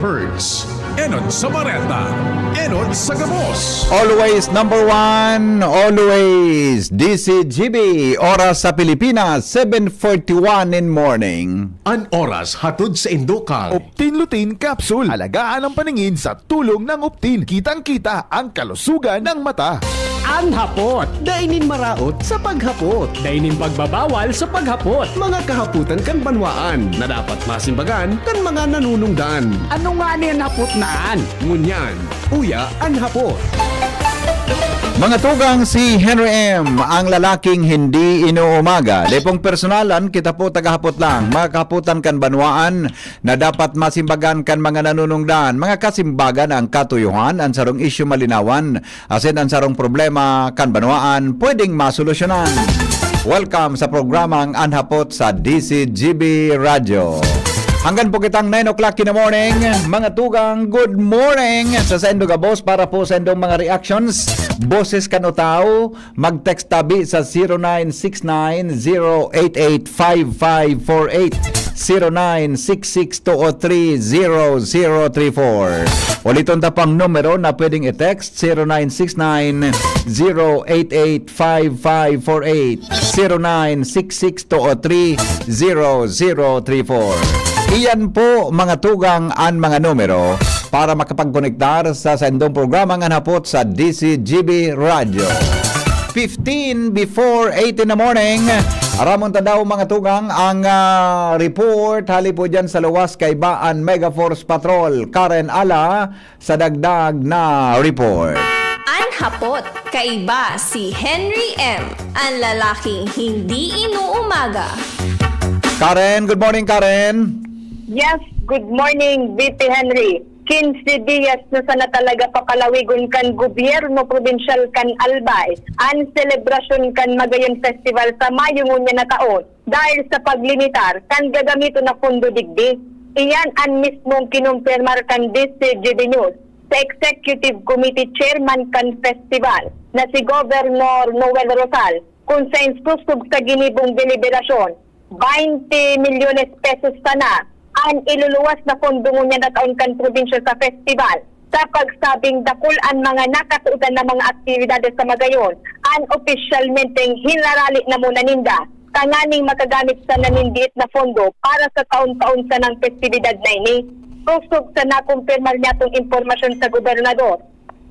Hertz. Enod sa Bareta. Enod sa Gabos. Always number one, always DCGB. Oras sa Pilipinas, 7:41 in morning. An oras hatod sa Indokal. Optin Lutein Capsule. Alagaan ang paningin sa tulong ng Optin. Kitang-kita ang kalusugan ng mata. Ang hapot. Dainin maraot sa paghapot. Dainin pagbabawal sa paghapot. Mga kahaputan kan banwaan na dapat masimbagan kan mga nanunungdan. Ano nga niyan hapot naan? Ngunyan, uya ang hapot. Mga tugang, si Henry M., ang lalaking hindi inuumaga. Lepong personalan, kita po tagahapot lang. Mga kahaputan kan banwaan na dapat masimbagan kan mga nanunungdan. Mga kasimbagan ang katuyuhan, ang sarong isyu malinawan, asin ang sarong problema kan banwaan, pwedeng masolusyonan. Welcome sa programang Anhapot sa DCGB Radio. Hanggang po kitang 9 o'clock in the morning. Mga tugang, good morning sa Sendo Gabos para po sa endong mga reactions. Boses kanutaw, mag-text tabi sa 0969-088-5548. 0966-203-0034. Uliton tapang numero na pwedeng i-text 0969-088-5548. 0966-203-0034. Iyan po mga tugang ang mga numero para makapagkonektar sa sendong programang Anhapot sa DCGB Radio. 15 before 8 in the morning. Aramon daw mga tugang ang report hali po dyan sa luwas kay Baan Mega Force Patrol. Karen Ala sa dagdag na report. Anhapot, kaiba si Henry M., ang lalaking hindi inuumaga. Karen, good morning Karen. Yes, good morning, VP Henry. 15 días na sana talaga papalawigon kan gobyerno provincial kan Albay ang selebrasyon kan Magayon Festival sa Mayo ngunya na taon dahil sa paglimitar kan gagamito na pondo digdi. Iyan ang mismong kinumpirmar kan DCGB News sa Executive Committee Chairman kan Festival na si Governor Noel Rosal kung sa insusog sa ginibong deliberasyon 20 milyones pesos sana ang iluluwas na pondo niya na taon kan probinsya sa festival sa pagsabing dakul ang mga nakatuudan na mga aktibidades sa Magayon ang opisyalmenteng hinarali na muna ninda kanganing makagamit sa nanindiit na pondo para sa taon-taon sa ng festibidad na ini. Susog sa nakumpirmar niya itong impormasyon sa gobernador.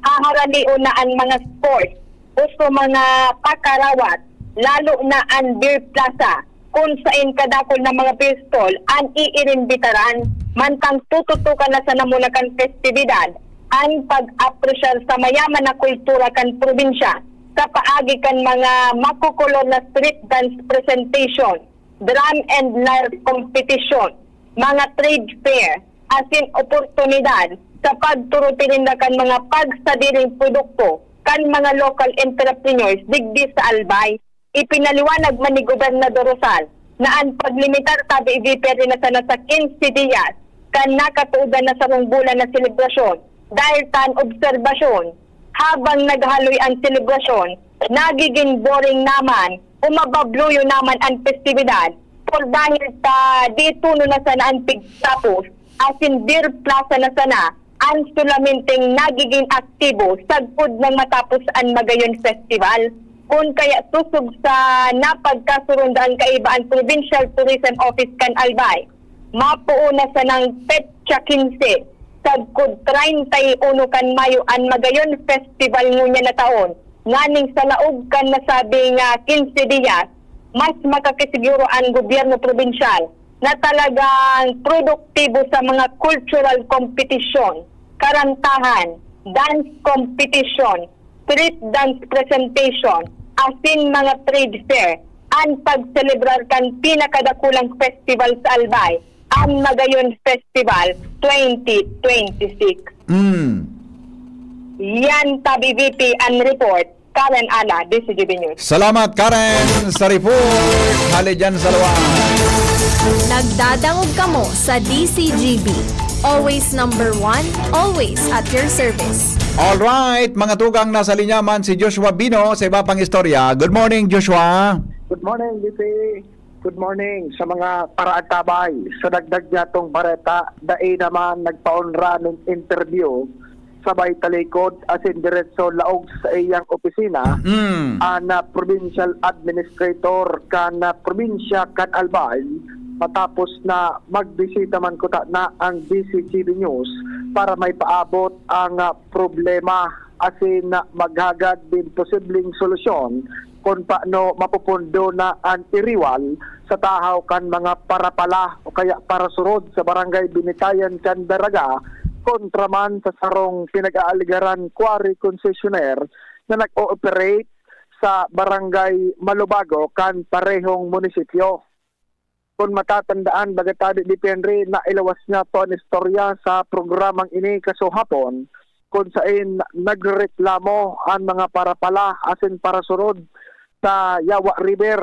Haharalion na ang mga sports, uso mga pakarawat, lalo na ang beer plaza, kung saan kadakol na mga pistol ang iirimbitaran mantang tututukan na sa namunakan festibidad ang pag-apresyar sa mayaman na kultura kan probinsya sa paagi kan mga makukulor na street dance presentation, drum and lyre competition, mga trade fair, asin oportunidad sa pagturutin kan mga pagsadiring produkto kan mga local entrepreneurs digdi sa Albay. Ipinaliwanag man ni Gobernador Rosal na ang paglimitar tabi ibipere na sana sa 15 días kan nakatuudan na sa bulan na selebrasyon dahil tan obserbasyon habang naghaloy ang selebrasyon nagiging boring naman umababluyo naman ang festibidad por dahil ta dito na sana ang pigtapos asin beer plaza na sana ang sulamenteng nagiging aktibo sagpod ng matapos ang Magayon Festival. Kung kaya susog sa napagkasurundaan kaibaan Provincial Tourism Office kan Albay, mapuuna sa ng Petsa 15, sagkod 31 kan Mayo ang Magayon Festival ngunya na taon, nganing sa laog kan nasabing 15 días, mas makakisiguro ang gobyerno provincial na talagang produktibo sa mga cultural competition, karantahan, dance competition, street dance presentation, asin mga trade fair, ang pagselebrar kan pinakadakulang festival sa Albay, ang Magayon Festival 2026. Yan tabi VP ang report. Karen Ala, DCGB News. Salamat Karen sa report. Hali dyan sa luwan. Nagdadangog kamo sa DCGB. Always number one, always at your service. Alright, mga tugang, nasa linyaman si Joshua Bino sa iba pang istorya. Good morning, Joshua. Good morning, VP. Good morning sa mga paraagtabay. Sa dagdag niya tong bareta, dai naman nagpaunra ng interview sabay talikod asin diretso laog sa iyang opisina ana provincial administrator kan probinsya kan Albay matapos na magbisita man kuta na ang DCGB News para may paabot ang problema asin maghagad din posibleng solusyon kung paano mapupundo na ang iriwal sa tahaw kan mga parapala o kaya parasurod sa barangay Binitayan kan Daraga kontra man sa sarong pinag-aaligaran quarry concessionaire na nag-ooperate sa barangay Malubago kan parehong munisipyo. Kung matatandaan, bagatadi di Henry na ilawas niya to ang istorya sa programang ini kasuhapon kung saan nagreklamo ang mga parapala asin parasurod sa Yawa River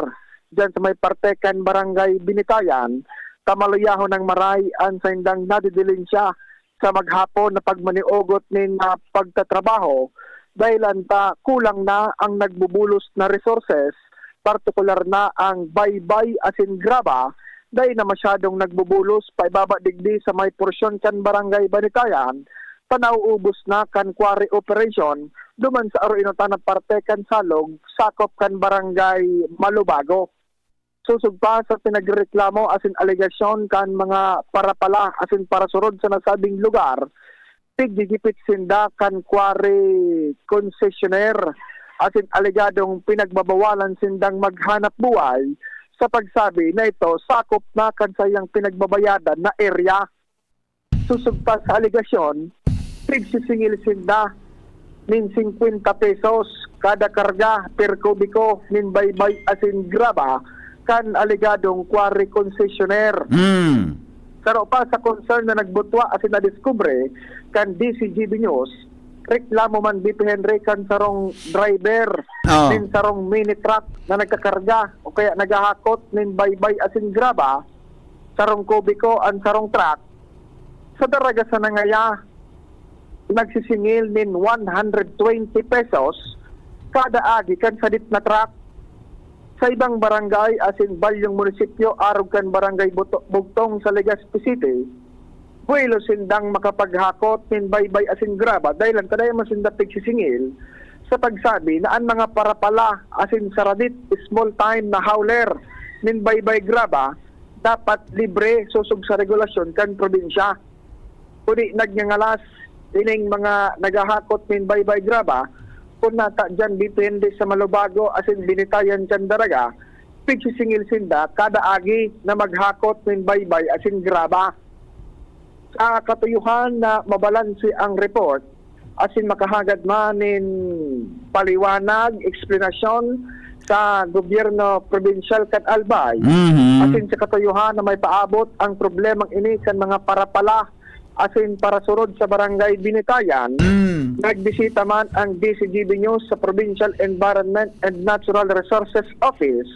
dyan sa may partekan barangay Binitayan kamaluyahon ng maray ang sa indang nadidilensya sa maghapon na pagmaniugot nin pagtatrabaho dahil anta kulang na ang nagbubulos na resources, partikular na ang baybay asin graba dahil na masyadong nagbubulos pa ibaba digdi sa may porsyon kan barangay Banitayan, panauubos na kan quarry operation duman sa aruinutan na parte kan salog, sakop kan barangay Malubago. Susug pa sa pinagreklamo asin aligasyon kan mga parapala asin parasurod sa nasabing lugar, tigigipit sinda kan quarry concessionaire asin aligadong pinagbabawalan sindang maghanap buhay sa pagsabi na ito sakop na kan sayang pinagbabayadan na area. Susug pa sa aligasyon, tigsisingil sinda nin 50 pesos kada karga per kubiko nin baybay asin graba kan aligadong quarry concessionaire. Pero pa sa concern na nagbutwa asin na-discover kan DCGB News, reklamo man BP Henry kan sarong driver nin sarong mini truck na nagkakarga o kaya nagahakot nin baybay asin graba sarong kubiko ang sarong truck sa Daraga sa Nangaya nagsisingil nin 120 pesos kada agi kan sadit na truck. Sa ibang barangay asin Balyong munisipyo arog kan barangay Bugtong sa Legazpi City, buwelo sindang makapaghakot nin baybay asin graba dahil ang kadaya masinda pigsisingil sa pagsabi na ang mga parapala asin saradit small time na hauler nin baybay graba dapat libre susug sa regulasyon kan probinsya. Kuni nagnyangalas ining mga nagahakot nin baybay graba kung nata dyan depende sa Malubago asin Binitayan kan Daraga, pigsisingil sinda kada agi na maghakot ng baybay asin graba. Sa katuyuhan na mabalansi ang report asin makahagad manin paliwanag, eksplanasyon sa gobyerno provincial kan Albay asin sa katuyuhan na may paabot ang problemang ini kan mga parapala asin parasurod sa barangay Binitayan, nagbisita man ang DCGB News sa Provincial Environment and Natural Resources Office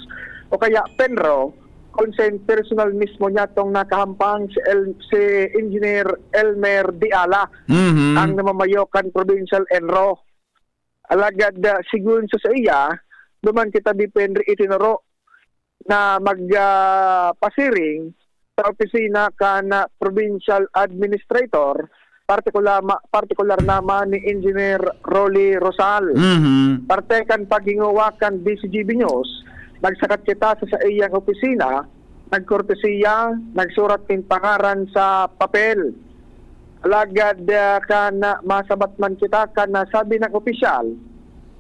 o kaya PENRO kung sa personal mismo niya itong nakahampang si Engineer Elmer Diala ang namamayokan Provincial Enro. Alagad sigun sa iya, duman kita depende itinuro na magpasiring sa opisina kan provincial administrator partikular naman ni Engineer Rolly Rosal. Parte kan paginguwakan DCGB News, nagsakat kita sa iyang opisina, nagkortesiya, nagsurat ng pangaran sa papel. Alagad kan masabat man kita kan sabi ng opisyal,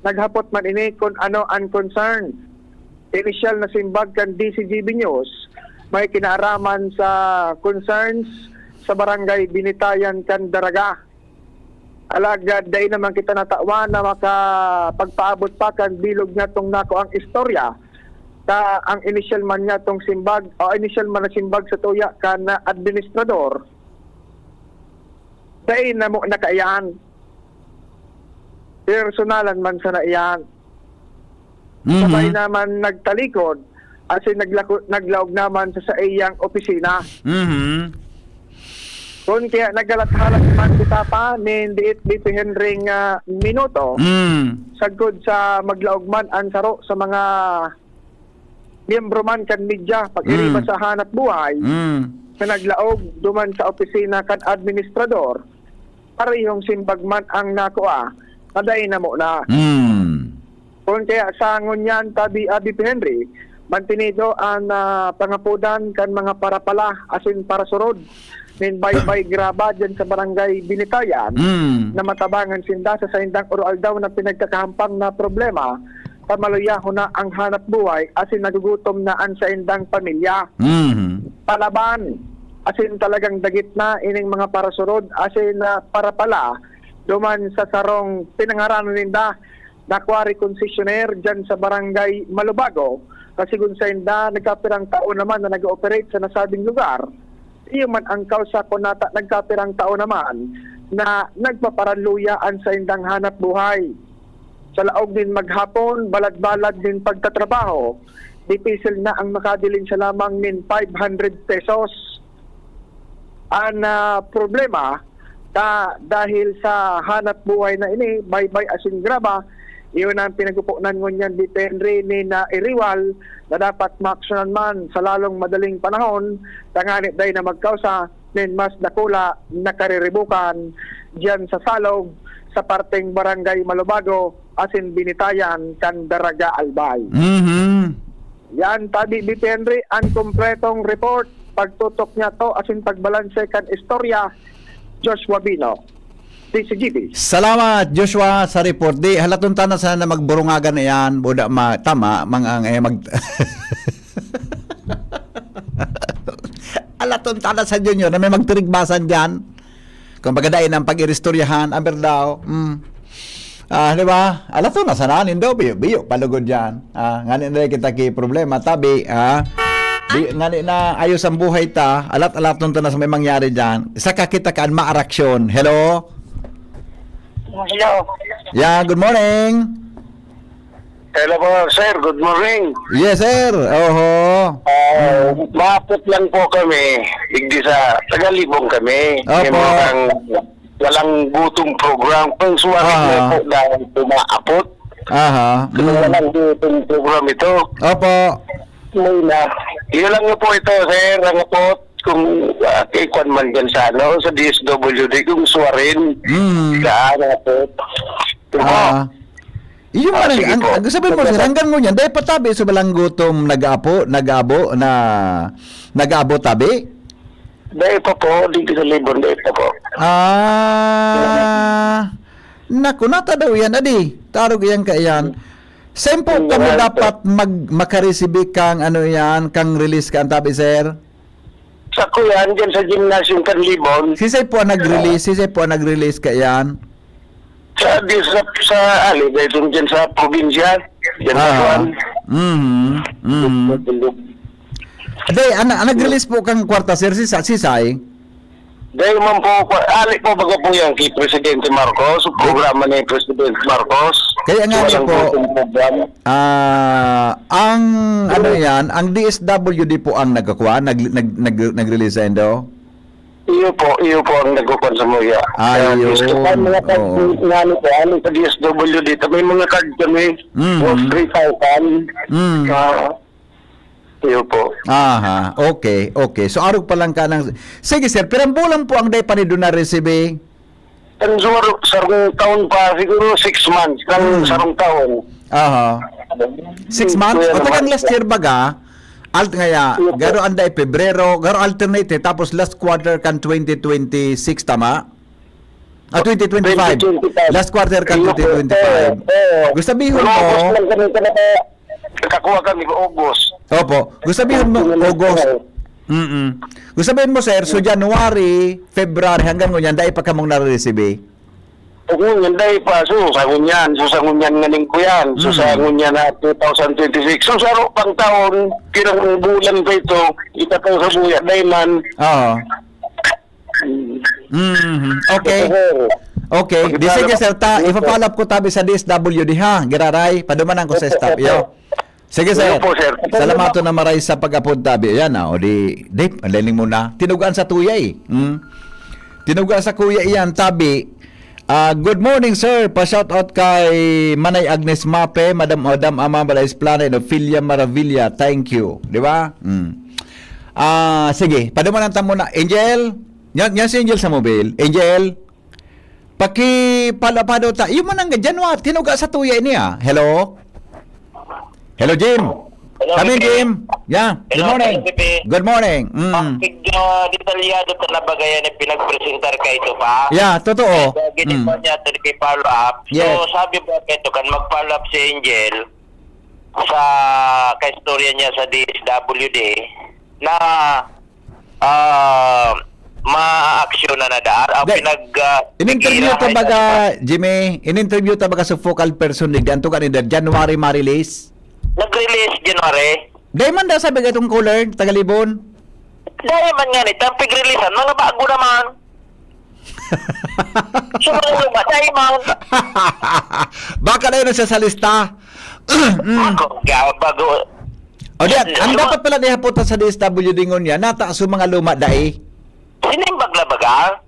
naghapot man ini kung ano ang concern. Initial na simbag kan DCGB News, may kinaaraman sa concerns sa barangay Binitayan kan Daraga. Alagad dahil naman kita natawan na makapagpaabot pa kan bilog na tong nako ang istorya ta ang initial man niya tong simbag o initial man na simbag sa tuya kan administrador dahil na mo nakaiyan personalan man sa naiyan. Sabay naman nagtalikod asin naglaog naman sa iyang opisina. Kung kaya nagalat-halat man kita pa ni BP Henry minuto sagod sa maglaog man ang saro sa mga miyembro man kan media pag-iriba sa hanap buhay na naglaog duman sa opisina kan administrador parehong simbagman ang nakuha naday na mo na. Kung kaya sa ngunyan tabi Abi Henry, mantinido ang pangapudan kan mga parapala asin para surod nin bay graba dyan sa barangay Binitayan na matabangan sinda sa saindang oral daw na pinagkakahampang na problema pamaluyaho na ang hanap buhay asin nagugutom na ang saindang pamilya. Palaban asin talagang dagit na ining mga parasurod asin parapala duman sa sarong pinangaranan ninda na kwari konsesyonер dyan sa barangay Malubago kasi kung sa inda nagkapirang taon naman na nag-ooperate sa nasabing lugar, iyo man ang kausa ko nata nagkapirang taon naman na nagpaparanluyaan sa indang hanap buhay. Sa laog din maghapon, balad-balad din pagtatrabaho, dipisil na ang makadilin sa lamang nin 500 pesos. Ang problema, dahil sa hanap buhay na ini, bay asin graba, iyon ang pinagupunan ngunyan di Henry ni na iriwal na dapat maaksyonan man sa lalong madaling panahon tanganit day na magkausa nin mas dakula na kariribukan diyan sa salog sa parteng barangay Malubago asin Binitayan kan Daraga Albay. Yan tabi di Henry ang kompletong report pagtutok niya to asin pagbalanse kan istorya Joshua Bino. DCGB. Salamat Joshua sa report. Di halaton tanan sana magburungagan na yan. Buda tama mang mag halaton tanan sa Junior na may magtirigbasan diyan. Kung pagadain ang pag-iristoryahan, aber daw. Di ba? Halaton na sana nindo biyo palugod diyan. Ngani na kita ki problema tabi ngani na ayos ang buhay ta. Alat-alaton ta na sa may mangyari diyan. Saka kita kaan maaraksyon. Hello. Hello. Yeah, good morning. Hello po, sir. Good morning. Yes, sir. Oho. Maapot lang po kami. Digdi sa Tagalibong kami. Opo. Walang gutong program. Pang suwarit na po dahil pumaapot. Aha. Walang gutong program ito. Opo. Yun lang po ito, sir. Ang apot. Kung kwan man dyan sa DSWD, kung suwarin. Saan apot. Iyo man sige po. ang sabihin mo sir, hanggang mo yan, dahil patabi sa balang gutom nag-abo tabi? Dahil pa po, dito sa Libon, dahil pa po. Naku, nata daw yan, adi. Tarog yan ka yan. Sempo kami dapat makaresibi kang kang release ka ang tabi, sir? Sa kuyan, dyan sa gymnasium kan Libon. Sisay po ang nag-release ka yan? Sa ali, dahil dyan sa probinsya. Dyan sa kuyan. Day, nag-release po kang kwarta, sir, sisay? Dahil man po, ali po baga po yan kay Presidente Marcos, programa ni Presidente Marcos. Kaya nga niya po, ang DSWD po ang nag-release sa endo? Iyo po ang nagkukuhan sa muya. Ayun. Mga card sa DSWD, may mga card kami, 3,000. Iyo po. Aha, okay. So, arog pa lang ka ng... Sige, sir, pirambulan po ang day pa ni doon na receive. Ang sarong taon pa, siguro 6 months, kang sarong taon. Aha. 6 months? O tagang last year baga, garo anday Pebrero, garo alternate, tapos last quarter kan 2026, tama? 2025. Last quarter kan 2025. Gusto sabihin mo... Nakakuha kami ko August. Opo. Gusto sabihin mo, August. Gusto sabihin mo, sir, so January, February, hanggang ngunyan, dahil pa kamong nare-receive? O ngunyan, dahil pa. So, sa ngunyan nganing ko yan. So, sa ngunyan na 2026. So, sa pang taon, kirang bulan pa ito, itataw sa buya, dahil man. Oo. Okay. Di sige, sir, ipapalap ko tabi sa DSWD, ha? Giraray, padumanan ko sa staff. Yo. Sige, sir. Salamato na maray sa pag-apod tabi. Ayan na. O di, ang leling mo na. Tinugaan sa tuya eh. Tinugaan sa kuya iyan, tabi. Good morning, sir. Pa-shoutout kay Manay Agnes Mape, Madam Odam Amambala Esplana, and Ophelia Maravilla. Thank you. Di ba? Sige, padumanan ta muna. Angel, yan si Angel sa mobile. Angel, pakipalapado ta. Yung manang January, tinuga sa tuya niya. Hello? Hello, Jim. Hello, Kami, Pipi. Jim. Yeah, good Hello, morning. Pipi. Good morning. Detalyado ito na bagayan na pinagpresentar ka ito pa. Yeah, totoo. So, ginagawa niya ito kay follow up. Yes. So, sabi ba ito, kan mag-follow up si Angel sa kaistorya niya sa DSWD na ma-aksyon na dar. In-interview ta baga, Jimmy, in-interview ta baga sa focal person ni Ganto kanina, January ma-release? Nag-release January. Dahil man daw sabi ka itong caller, Tagalibon. Dahil man nga nito, ang pig-releasean, mga bago naman. So, mga ba, dahil man. Baka na yun siya sa lista. Bago. O diyan, ang dapat pala nihaputan sa DSWD ngon yan, nataas yung mga luma dahi. Sinimbag na baga?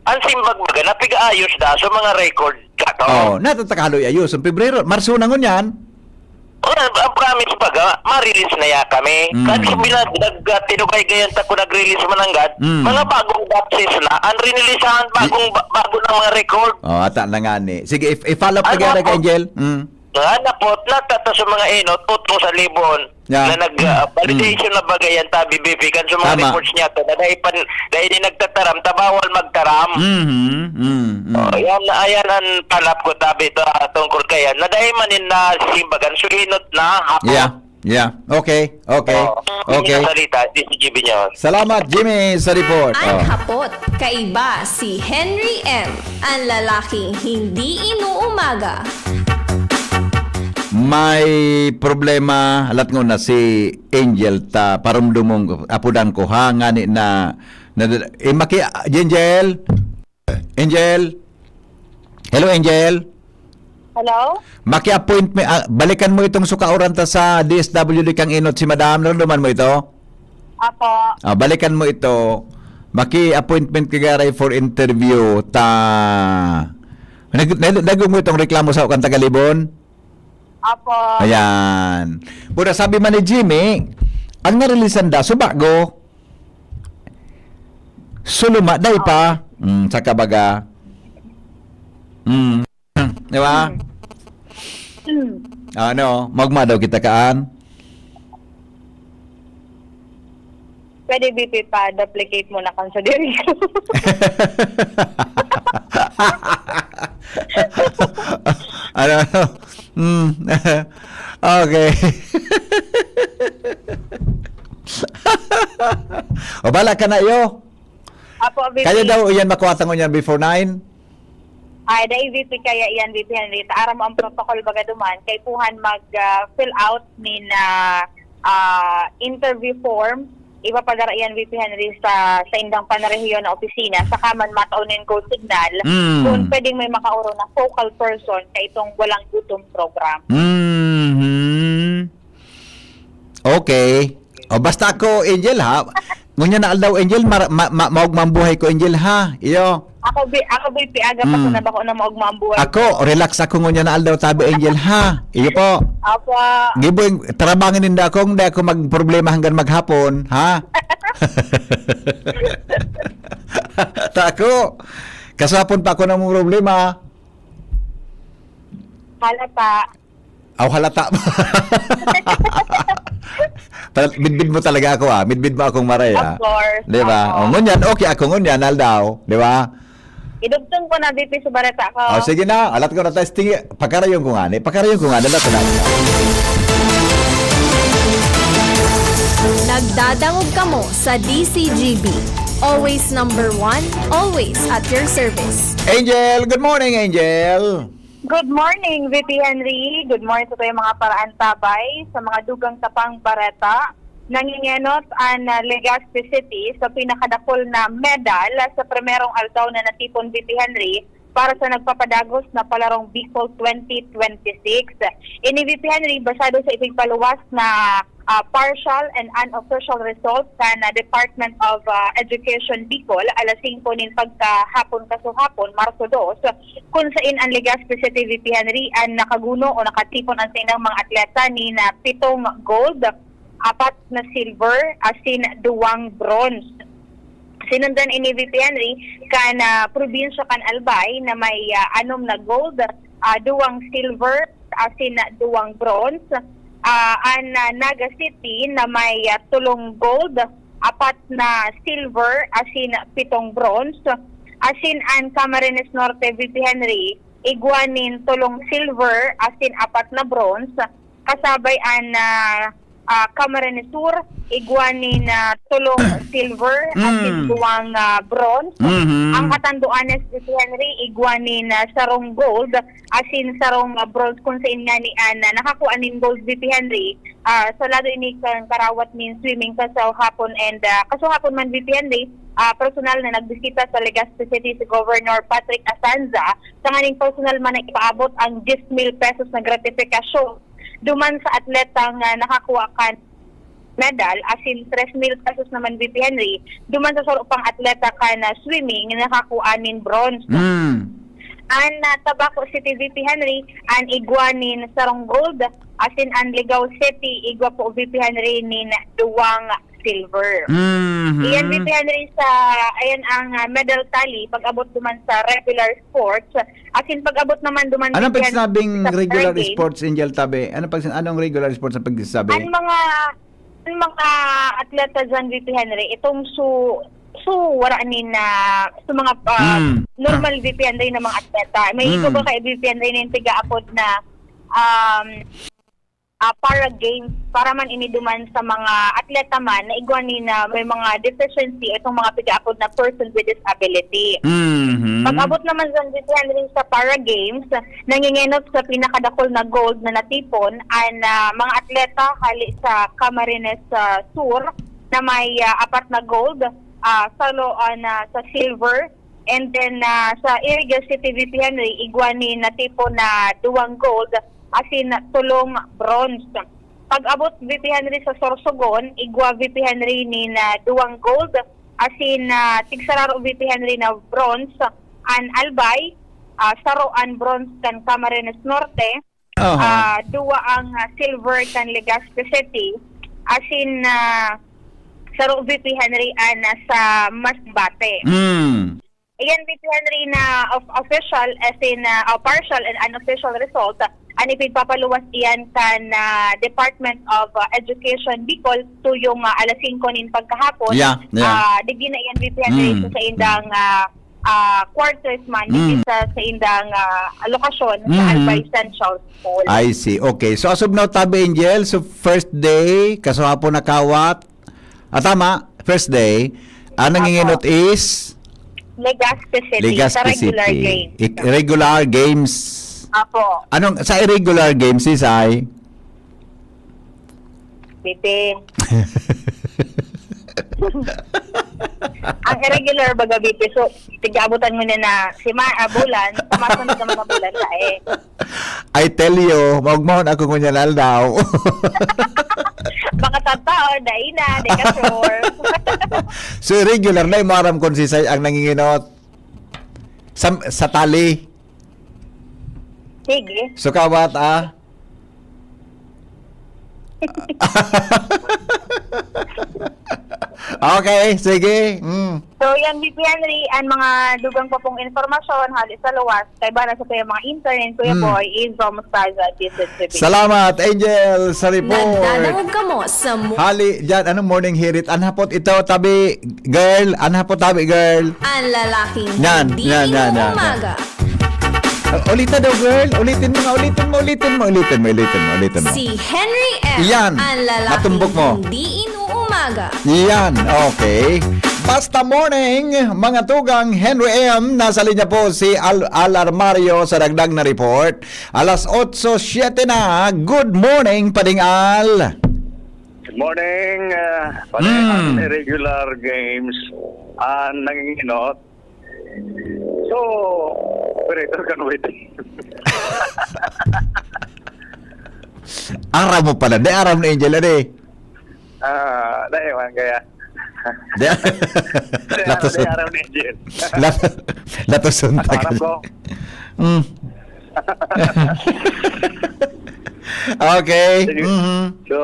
Ang simbag baga, napiga-ayos na sa mga record ka to. Oh, natatakaloy ayos. Ang Pebrero, Marso na ngon yan. Ang promise baga, ma-release na ya kami. Kasi tinugay gayan ta ko nag-release mananggad, mga bagong batches na, ang rinilisahan bago ng mga record. Oh, ata na nga ni. Sige, i-follow up together kay Angel. Napot, natata sa mga inot, utong sa libon, Yeah. na nag-validation na bagayan ta, bibibigan sa mga Tama. reports niya to, na dahil di nagtataram, tabawal magtaram. Ayan ang palap ko tabi ito tungkol kaya, na dahil manin na simbagan, so inot na hapon. Yeah. Okay. Hindi na salita, DCGB niya. Salamat, Jimmy, sa report. Ang hapot, kaiba si Henry M. Ang lalaking hindi inuumaga. May problema alat ngo na si Angel ta parumdumong apudan ko ha ngani na maki Angel. Hello, Angel. Hello? Maki-appointment balikan mo itong sukauran ta sa DSWD kang inot si Madam, naruman mo ito? Apo. Balikan mo ito. Maki-appointment kagaray for interview ta nagong mo itong reklamo sa ukang Tagalibon. Apo. Ayan. Pura sabi man ni Jimmy, ang narilisan da, subago. Suluma, day pa. Sa kabaga. Di ba? Ano, magma daw kita kaan. Pwede BP pa, duplicate mo na kan sa diri ko. Ano? Okay. O bala ka na iyo. Apo, BP. Kaya daw yan makuwatan ko yan before 9? Ay, dahil VP kaya iyan, VP Henry. Taara mo ang protocol baga duman. Kay puhan mag-fill out ni na interview form. Ipapadara iyan, VP Henry, sa indang panarehiyon na opisina. Saka man mataunin ko signal. Kung pwedeng may makauro na focal person sa itong walang gutom program. Okay. O basta ako, Angel, ha? Ngunya na aldaw, Angel, maugmambuhay ko, Angel, ha? Iyo. Ako BP, aga pa ko na bako na maugmambuhay. Ako, relax ako ngunya na aldaw, tabi, Angel, ha? Iyo po. Apo. Giboy, tarabangin ninda akong, hindi ako magproblema hanggang maghapon, ha? Tako. Kasapon pa ako ng problema. Halata. Halata. Midbid mo talaga ako, ha? Midbid mo akong maray, ha? Of course. Di ba? O, ngunyan, okay ako ngunyan, aldaw. Di ba? Idugtong ko na BP sa bareta ko. O, sige na. Alat ko na testing. Pagkarayon ko nga, ni. Pagkarayon ko nga, dala ko na. Nagdadangog kamo sa DCGB. Always number one, always at your service. Angel, good morning, Angel. Good morning, VP Henry. Good morning sa tayo mga paraan tabay sa mga dugang tapang bareta. Nangingenot ang Legazpi City sa pinakadakol na medal sa primerong altaw na natipon, VP Henry, para sa nagpapadagos na palarong Bicol 2026. Ini, VP Henry, basado sa ipigpaluwas na partial and unofficial results sa Department of Education Bicol alas 5 nin pagkahapon kasuhapon Marso 2 kung saan ang Legazpi City VP Henry ang nakaguno o nakatipon ang sinang mga atleta ni na 7 gold, 4 na silver, asin 2 bronze. Sinundan ini VP Henry kan probinsya kan Albay na may 6 na gold, 2 silver, asin 2 bronze. Ang Naga City na may 3 gold, 4 na silver, asin 7 bronze. Asin ang Camarines Norte VP Henry igwanin 3 silver, asin 4 na bronze. Kasabay ang Camarines Sur igwanin 3 silver, asin 2 bronze. Ang Catanduanes VP Henry igwanin 0 gold, asin 0 bronze kung saan nga ni nakakuha nin gold VP Henry. Sa lado ini karawat nin swimming kasuhapon and kasuhapon man VP Henry, personal na nagbisita sa Legazpi City si Governor Patrick Asanza. Sa nganing personal man na ipaabot ang 10,000 pesos na gratifikasyon duman sa atletang nakakuha kan medal, asin 3,000 pesos naman VP Henry duman sa sorupang atleta kan swimming nakakuha nin bronze. Ang Tabaco City VP Henry ang igwanin 0 gold, asin ang Ligao City igwa po VP Henry nin 2 silver. Iyan VP Henry sa ayan ang medal tally pag-abot duman sa regular sports, asin pag-abot naman duman Anong VP Henry pagsabing sa regular games. sports, Angel Tabe? Anong regular sports ang pagsasabi? Ang mga atleta dyan VP Henry itong wala ni na sa mga normal VP Henry na mga atleta. May iko ba kay VP Henry nin tiga-apod na para games para man iniduman sa mga atleta man na igwani na may mga deficiency itong mga pigaapod na person with disability. Pag-abot naman sa VP Henry sa para games, nangingenot sa pinakadakol na gold na natipon ang mga atleta hali sa Camarines Sur na may 4 na gold, salo sa silver, and then sa Iriga City VP Henry igwani natipon na 2 gold, asin 3 bronze. Pag-abot VP Henry sa Sorsogon, igwa VP Henry ni na 2 gold, asin tigsararo VP Henry na bronze. An Albay, saro an bronze kan Camarines Norte, 2 ang silver kan Legazpi City, asin saro VP Henry an sa Masbate. Iyan VP Henry na official as in partial and unofficial result ani pigpapaluwas iyan kan Department of Education Bicol tuyong alas 5 nin pagkahapon. Digdi na iyan VP Henry sa indang quarters man dito sa indang lokasyon sa Albay Central School. I see. Okay. So as of now, Tabe Angel, so first day, kasuhapon nakawat. Tama, first day. Ang nanginginot is Legazpi City, Legazpi sa regular City. games. Regular games. Apo. Anong sa irregular games is ay? Bibi. Ang irregular baga bibi. So, tigabutan mo na si bulan, sumasunod naman na bulan sa I tell you, magmahon ako kunyanal daw. Baka tatao, dahil na, di ka sure. So irregular na yung maram konsisay ang nanginginot sa tali. Sige. So kawat Okay, sige. So yan, VP Henry, ang mga dugang pa pong informasyon halos sa luwas, kay bala sa kaya mga internet, Kuya Boy, is Romustaza, Salamat, Angel, sa report. Nagdadangog ka mo sa Hali, dyan, anong morning hirit? Anhapot ito, Tabi, girl. Anhapot, Tabi, girl. ang lalaking Yan, hindi yan, yan, yan. inuumaga. Ulitin daw, girl. Ulitin mo. Si Henry M. Yan. Ang lalaking Matumbok mo. hindi inuumaga. Yan, okay. Basta morning, mga tugang Henry M. Nasa linya po si Alarmario sa dagdag na report. Alas 8:07 na. Good morning, Pading Al. Good morning. Ang irregular games nanginginot. So, operator can wait. Aram mo pala. Di aram na Angel. kaya. Latos Kaya araw ni Angel. Latos suntak. Harap ko. Mm. Okay. Sige. Mhm. So,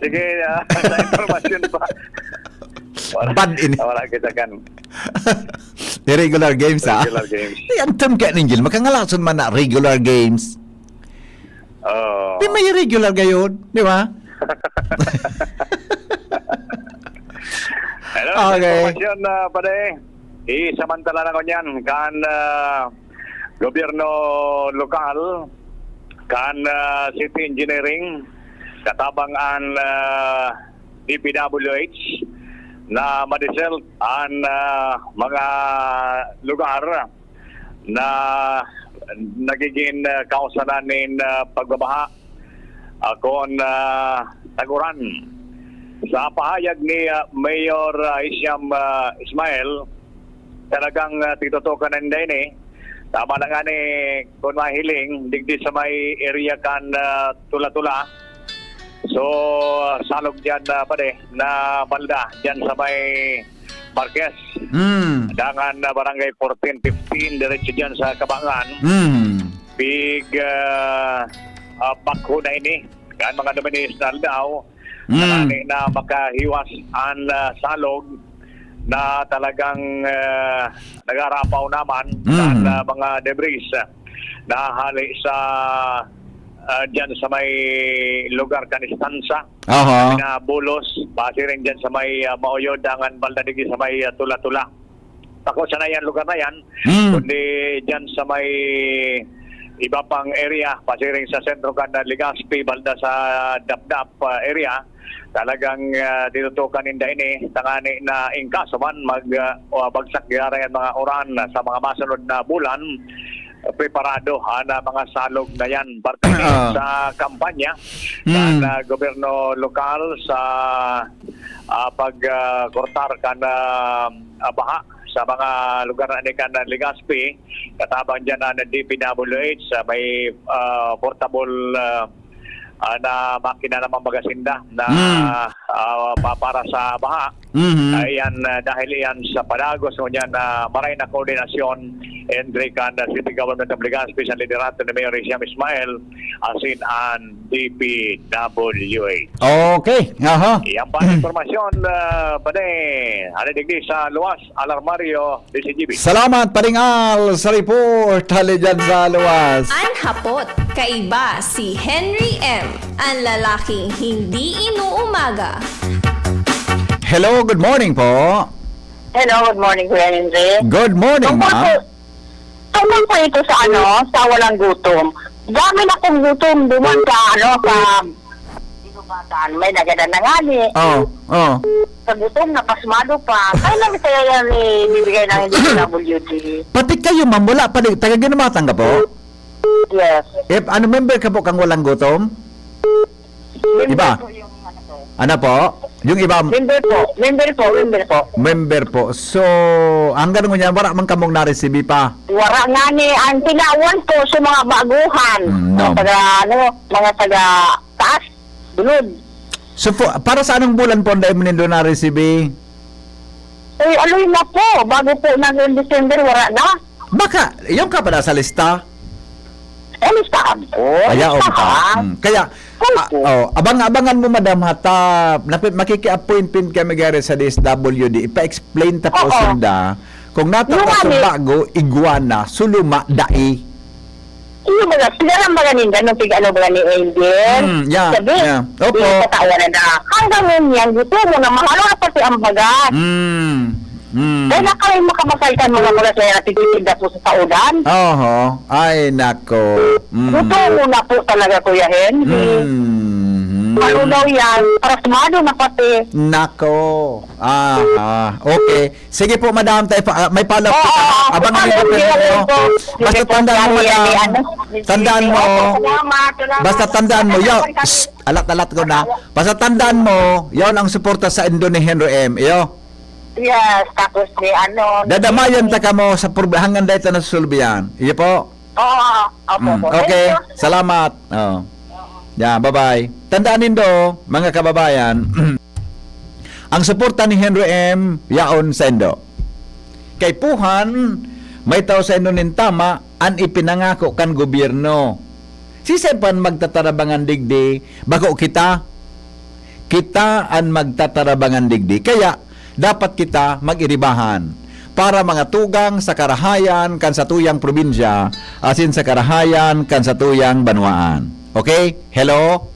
sige, sa informasyon pa. Bad ini. Wala kita kan. Regular games, ha? Regular games. Ang term ka ninyo, makangalason man na regular games. Oh. Di may regular gayon, di ba? Hello, Okay. informasyon pare. Isamantala na ko niyan kan gobyerno lokal, kan city engineering, katabang an DPWH na madisel an mga lugar na nagiging kausalan ng pagbabaha akon taguran. Sa pahayag ni Mayor Isyam Ismail, talagang titutukan na din eh. Tama na nga ni kung mahiling, digdi sa may area kan tula-tula. So, salog dyan pare na balda dyan sa may Marquez. Dangan barangay 14-15, diretso dyan sa Kabangan. Big bakho na ini. Kan mga dominisnal daw. Na makahiwas ang salog na talagang nagarapaw naman ang mga debris na hali sa dyan sa may lugar kanistansa na bulos base rin dyan sa may mauyod dangan baldadigi sa may tula-tula. Tako sa na yan lugar na yan kundi dyan sa may iba pang area base rin sa sentro kan Legazpi balda sa Dapdap area. Talagang tinutukan ninda ini tangani na ingkaso man magbagsak gyara yan mga oran sa mga masunod na bulan preparado na mga salog na yan parte sa kampanya ng gobyerno lokal sa pagkortar kan baha sa mga lugar na kan Legazpi katabang dyan na DPWH may portable na makina ng magasinda na para sa baha. Ayan, dahil yan sa padagos ngunyan na maray na koordinasyon entre kan City Government of Legazpi sa liderato ni Mayor Isyam Ismail asin ang DPWH. Okay. Aha. Yang pa informasyon pade ada digdi sa luwas alarmario DCGB. Salamat paringal sa report hali dyan sa luwas. Ang hapot, kaiba si Henry M. Ang lalaking hindi inuumaga. Hello, good morning po. Hello, good morning, Kuya Henry. Good morning, ma'am. Tungkol po ito sa sa walang gutom. Dami na kong gutom duman sa sa inubatan. May nagada na nga ni. Sa gutom na pasmado pa. Kailan kaya yan bibigay ng DPWD? Pati kayo, ma'am, wala pa rin. Taga-ginumatang ka po? Yes. Ano member ka po kang walang gutom? Iba? Ano po? Yung iba? Member po. Member po. So, hanggang ngunyan, wala man kamong na-receive pa? Wala nga ni, ang tinawan ko sa mga baguhan. Mga taga taas, bulod. So, para sa anong bulan po, dahil mo nindo na-receive? Aloy na po, bago po naging December, wala na. Baka, yung ka pala sa lista? Listahan po. Kaya, abang-abangan mo, madam, hata makiki-appointment kami gari sa DSWD, ipa-explain ta po sunda kung nataka sa bago, iguana, suluma, dai. Iyo ba, sila ba ganin, ganun tig-ano ba ni Angel? Sabi, opo. Katawanan na, hanggang ngayon, gusto mo na mahalo na pati ang bagat. Dahil nakalay makamasalitan mga mula sa natitipid na po sa saudan. Ay, nako. Gusto mo na po talaga, Kuya Henry. Ano daw yan? Parasmado na pati. Nako. Okay. Sige po, madam. May follow up. Abangan nyo po. Basta tandaan mo, madam. Tandaan mo. Basta tandaan mo. Alat-alat ko na. Basta tandaan mo, yon ang suporta sa Indo ni Henry M. Yes, tapos ni dadamayan ta ka mo sa hanggang dahil na susulbihan. Iyo po. Okay. Salamat. Bye-bye. Tandaan nindo, mga kababayan. Ang suporta ni Henry M. yaon sa Indo. Kay Puhan, may tao sa Indo nin tama, an ipinangako kan gobyerno. Sisepan magtatarabangan digdi, bako kita an magtatarabangan digdi. Kaya, dapat kita mag-iribahan para mga tugang sa karahayan kan sa tuyang probinsya, asin sa karahayan kan sa tuyang banwaan. Okay? Hello?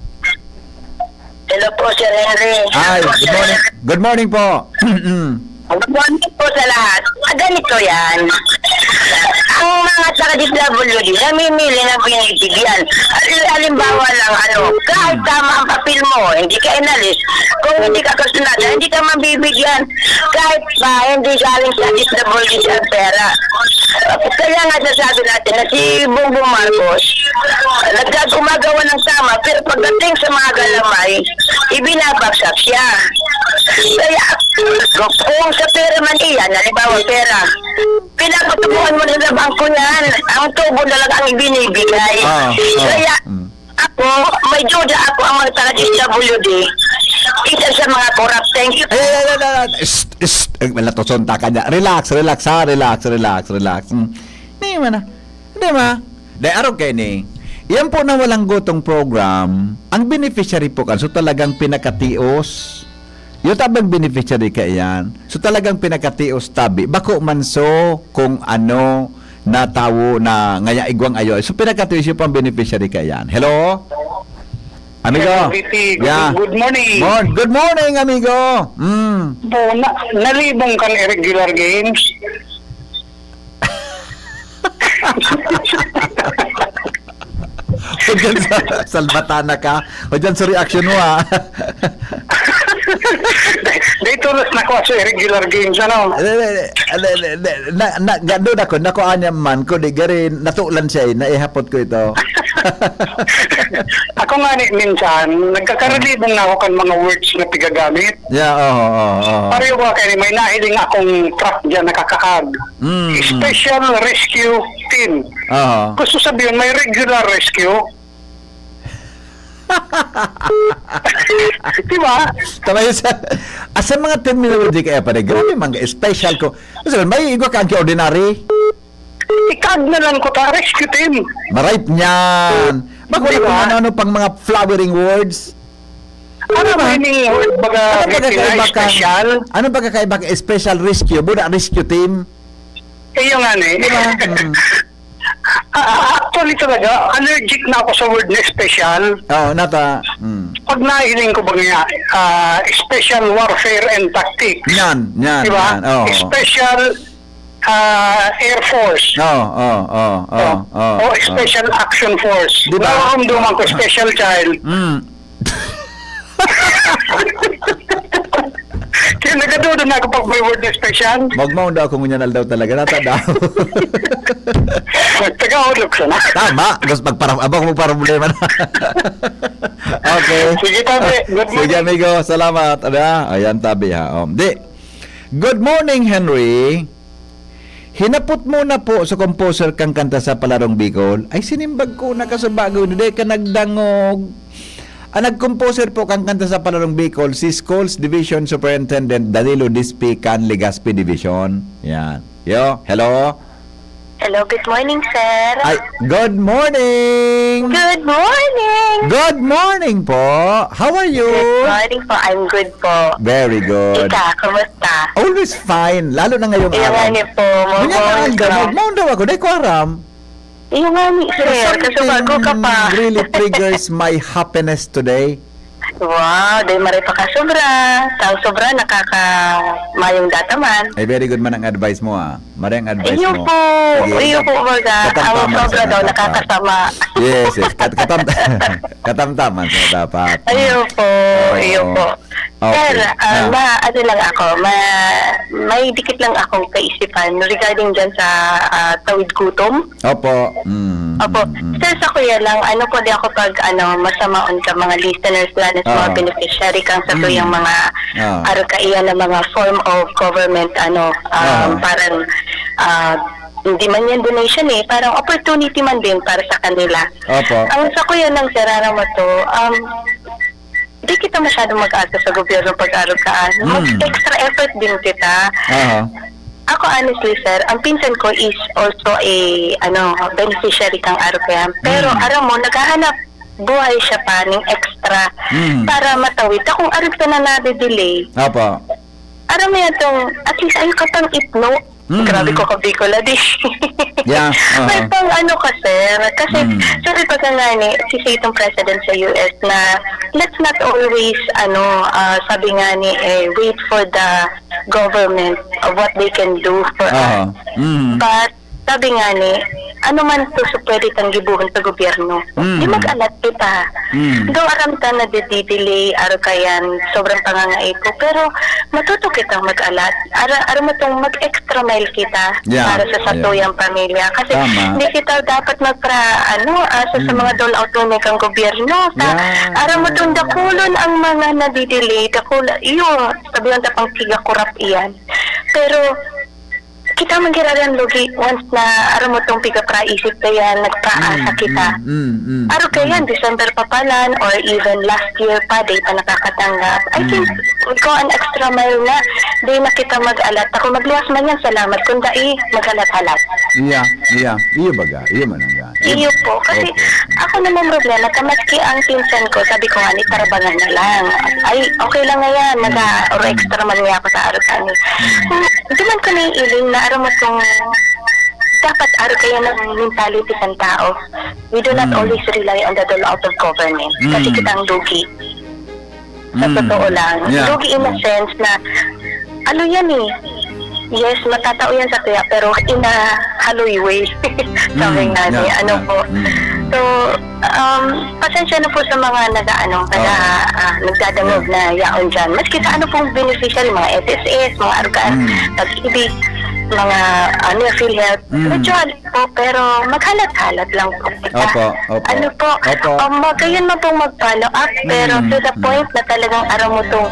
Hello po, Sir Henry. Ay, good morning. Good morning po. Good morning po sa lahat. Ganito yan. Ang mga taga-DWD, namimili ng binibigyan. Halimbawa lang, kahit tama ang papel mo, hindi ka inalis. Kung hindi ka kasunada, hindi ka mabibigyan. Kahit pa, hindi galing sa DWD sa pera. Kaya nga sasabi natin na si Bongbong Marcos, gumagawa ng tama, pero pagdating sa mga galamay, ibinabagsak siya. Kaya, kung sa pera man iyan, halimbawa pera, pinapatubuhan mo na sa bangko niyan, ang tubo na lang ang ibinibigay. Kaya, ako, may duda ako ang mga taga-DWD. Isa sa mga corrupt. Thank you. Malatoson ka niya. Relax. Hindi man na. Hindi ma. Dahil araw kayo ni, yan po na walang gutong program, ang beneficiary po kan, so talagang pinakatios. Yung tabang beneficiary ka yan, so talagang pinakatios tabi. Bako man so kung ano na tawo na ngaya igwang ayo. So pinakatios yung pang beneficiary ka yan. Hello? Amigo. Good morning. Good morning, amigo. Nalibong kang irregular games. O dyan sa salbatana ka. O dyan sa reaction mo, ha. Dito na ko sa irregular games, Gando na ko, nako anya man ko, di garin, natulan siya, naihapot ko ito. Ako nga minsan, nagkakaralibong na ako kan mga words na pigagamit. Yeah, Pareho ba kayo, may nahiling akong truck dyan nakakahag. Special Rescue Team. Gusto sabihin, may regular rescue. Diba? Tama yun sa... Asa mga terminology kaya pa rin, grabe mga special ko. Kasi may igwa ka ang ordinary. Ikag na lang ko ta, rescue team. Marait niyan. Bago Diba? na ano pang mga flowering words. Ano ba meaning word baga special? Ano ba kakaiba ka special rescue? Buda rescue team. Iyo nga ni. Diba? Actually talaga, allergic na ako sa word na special. Oo, nata. Pag nahiling ko ba nga, special warfare and tactics. Yan. Diba? Yan, oo. Special Air Force. O Special Action Force. Diba? Nararamdaman ko special child. Kaya nagadodo na ako pag may word na special. Magmaon daw kung ngunyanal daw talaga. Nata daw. Taga-outlook siya na. Tama. Gusto abang mo para problema na. Okay. Sige tabi. Good morning. Sige amigo. Salamat. Ayan tabi ha. Good morning, Henry. Hinapot mo na po sa composer kang kanta sa Palarong Bicol. Ay sinimbag ko na ka sa bago. Hindi ka nagdangog. Ang nag-composer po kang kanta sa Palarong Bicol, si Schools Division Superintendent Danilo Dispi Can Legazpi Division. Yan. Hello? Hello, good morning, sir. Ay, good morning! Good morning! Good morning po! How are you? Good morning po. I'm good po. Very good. Ika, kumusta? Always fine. Lalo na ngayong Iyo nga ni po. Magmount daw ako. Dahil ko aram. Iyo nga ni, sir. Kasi bago ka pa. Really triggers my happiness today. Wow, dahil maray pa ka sobra. Tao sobra, nakakamayong dataman. Ay, very good man ang advice mo, ah. Maray ang advice Iyo mo. po. Sige. Iyo po, baga. Ang Katamtaman sobra sa daw, dapat. nakakasama. Yes. Katamtaman sa dapat. Iyo po. Iyo po. Okay. Sir, ano lang ako, may dikit lang akong kaisipan regarding dyan sa tawid gutom. Opo. Opo. Sir, sa kuya lang, ano po di ako pag masamaon ka mga listeners na sa mga beneficiary kang sa tuyang mga arukaiyan na mga form of government, parang hindi man yan donation parang opportunity man din para sa kanila. Opo. Ang sa kuya lang, sir, mo to, di kita masyadong mag-asa sa gobyerno pag-arugaan. Mag-extra effort din kita. Ako honestly sir, ang pinsan ko is also a beneficiary kang arugaan. Pero aram mo, naghahanap buhay siya pa ng extra para matawid. Kung arug ka na nade-delay, Apa. aram mo yan tong, at least ayun ka pang itno. Grabe ko kabikola di. Yeah, May pang ka sir. Kasi sabi pa nga ni, si itong president sa US na let's not always sabi nga ni wait for the government of what they can do for us. But sabi nga ni, ano man to so pwede tang gibuhon sa gobyerno. Di mag-alat kita. Though aram ta na delay aro kayan sobrang pangangait ko, pero matuto kitang mag-alat. Aram mo tong mag-extra mile kita para sa satuyang pamilya. Kasi hindi kita dapat asa sa mga dole-out mo kang gobyerno. Aram mo tong dakulon ang mga nadidelay. Sabihan ta pang tiga kurap iyan. Pero kita magiraran logi once na aram mo tong piga-praisip na yan, nagpraasa kita. Aro kaya December pa palan or even last year pa, day pa nakakatanggap. I think we go an extra mile na, day na kita mag-alat. Ako magliwas man yan, salamat. Kung dai, mag-alat-alat. Iya. Iyo baga. Iyo man ang gan. Iyo po. Kasi ako naman problema, kamaski ang pinsan ko, sabi ko nga, tarabangan na lang. Ay, okay lang nga yan, or extra man niya ako sa arugan. Di man ko naiiling na aram mo tong dapat aro kayo ng mentality ng tao. We do not always rely on the dole-out of government. Kasi kitang lugi. Sa totoo lang. Lugi in a sense na yan yes, matatao yan sa tuya, pero in a haloy way. Sabi nga niya, po. So, pasensya na po sa mga nagdadangog na yaon dyan. Maski sa pong beneficiary, mga SSS, mga arugaan, pag-ibig, mga PhilHealth, medyo po, pero maghalat-halat lang po kita. Gayon mo pong mag-follow up, pero to the point na talagang araw mo tong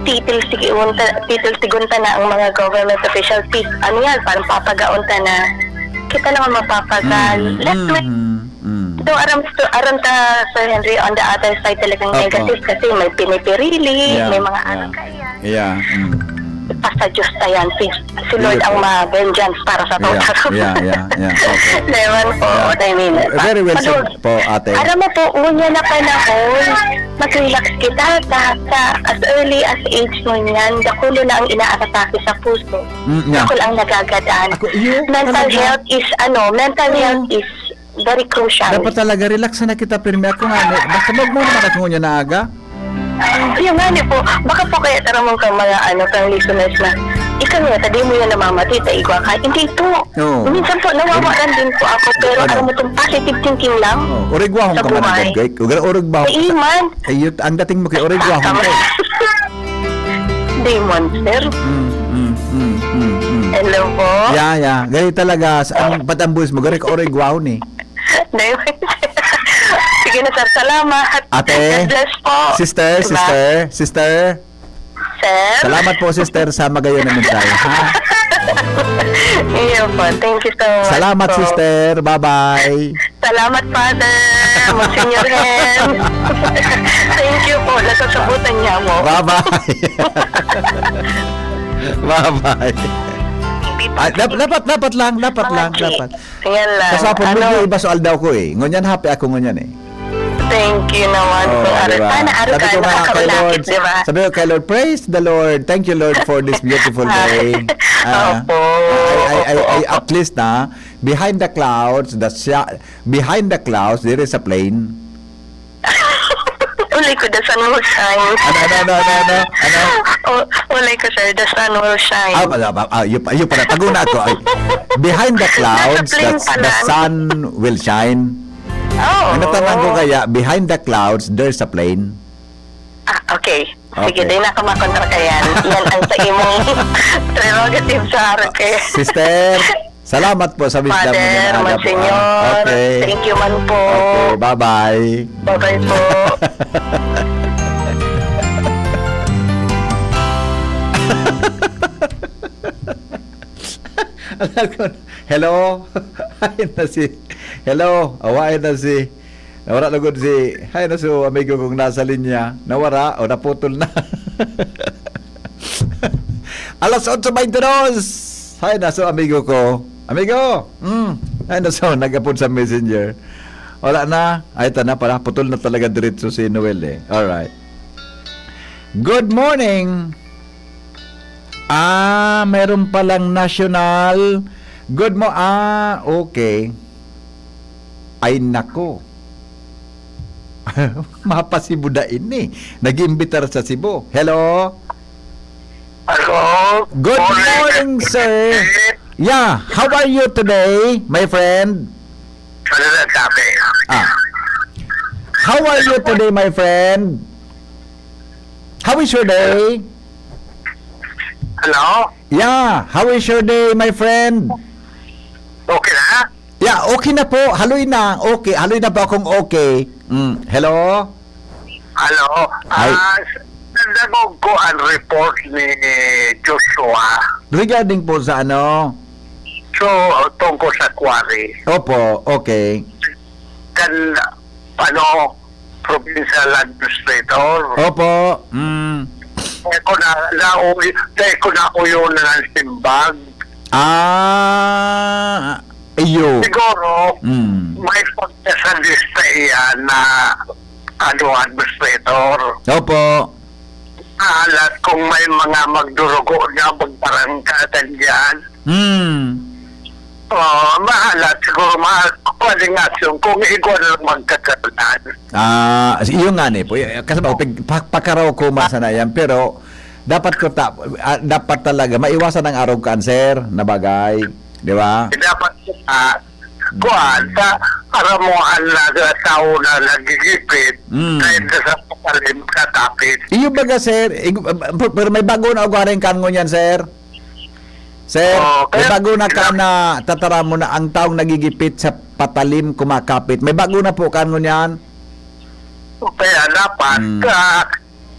titil sigunta na ang mga government officials. Parang papagaunta na kita naman mapapagal. Let's wait. So, aram ta, Sir Henry, on the other side talagang negative kasi may pinipirili, may mga kaya. Basta Diyos tayan, si Lord ang ma-vengeance para sa tao. Okay. Naman po, Very well said po, ate. Aram mo po, unya na panahon, mag-relax kita as early as age mo yan, dakulo na ang inaatake sa puso. Dakulo ang nagagadaan. Mental health is very crucial. Dapat talaga relax na kita, pirmi ako nga. Basta mo naman ako nga na aga. Yung nga po, baka po kaya taramong kang mga kang listeners na ikaw nga, tadi mo yan namamati, taigwa ka. Hindi po. Minsan po, nawawaran din po ako, pero alam mo itong positive thinking lang Origwahong sa ka man buhay. agad, kay. Origwahong Ay, iman. Ayut, ang dating mo kay Origwahong ka. Demon, sir. Hello po. Yeah. Gani talaga, ang patambuis mo, gani ka Origwahong Demon, sige na, sir. Salamat. Ate. God bless po. Sister. Sir. Salamat po, sister, sa magayon na mensahe. Iyo po. Thank you so much. Salamat, po. sister. Bye-bye. Salamat, Father. Monsignor Hen. Thank you po. Nasasabutan niya mo. Bye-bye. Bye-bye. Dapat lang. Yan lang. Kasi po, medyo iba sa aldaw ko Ngunyan, happy ako ngunyan Thank you naman po. Diba? Sana araw ka nakakaulakit, diba? Sabi ko kay Lord, praise the Lord. Thank you, Lord, for this beautiful day. Opo. I at least behind the clouds, there is a plane. Ulay ko, the sun will shine. Ano? Ulay ko, sir, the sun will shine. Yung pala, paguna ko. Behind the clouds, the sun will shine. Oh. Ang natanong ko kaya, behind the clouds, there's a plane. Okay. Sige, din ako makontra ka yan. Yan ang sa imong prerogative sa araw kaya. Sister, salamat po sa wisdom Father, niyo. Monsignor, thank you man po. Okay, bye-bye. Bye-bye po. Hello? Awain na si Nawara lagod si, hay na so, amigo kong nasa linya. Nawara o naputol na. Alas 8:22. Hay na so, amigo ko. Amigo! Hay na so, nag-upload sa messenger. Wala na. Ay, ito na pala. Putol na talaga diretso si Noel eh. Alright. Good morning! Meron palang national. Okay. Ay, nako. Mapasibuda ini. Nag-imbitar sa Cebu. Hello? Hello? Good morning, sir. Yeah, how are you today, my friend? Ano na sabi? How are you today, my friend? How is your day? Hello? Yeah, how is your day, my friend? Okay na? Yeah, okay na po. Haloy na. Okay, haloy na po akong okay. Hello? Hello? Hi. Nagog ko ang report ni Joshua. Regarding po sa ano? So, tungkol sa quarry. Opo, okay. Kan, provincial administrator. Opo. Ko na uyo na ng simbag. Iyo. Siguro, may punta sa lista iyan na administrator. Opo. Alat kung may mga magdurugo na magbarangkadan dyan. Mahalat siguro makualigasyon kung igwa na magkakaroon. Iyo nga ni po. Kasi pakaraw ko masanayan, pero dapat dapat talaga maiwasan ang araw cancer na bagay, di ba? Dapat kuhan sa aramuhan na tao na nagigipit kahit sa pakalim katapit. Iyo baga, sir, pero may bago na ugaring kango niyan, sir. Sir, may bago na ka na tatara mo na ang taong nagigipit sa patalim kumakapit. May bago na po kango niyan. Kaya dapat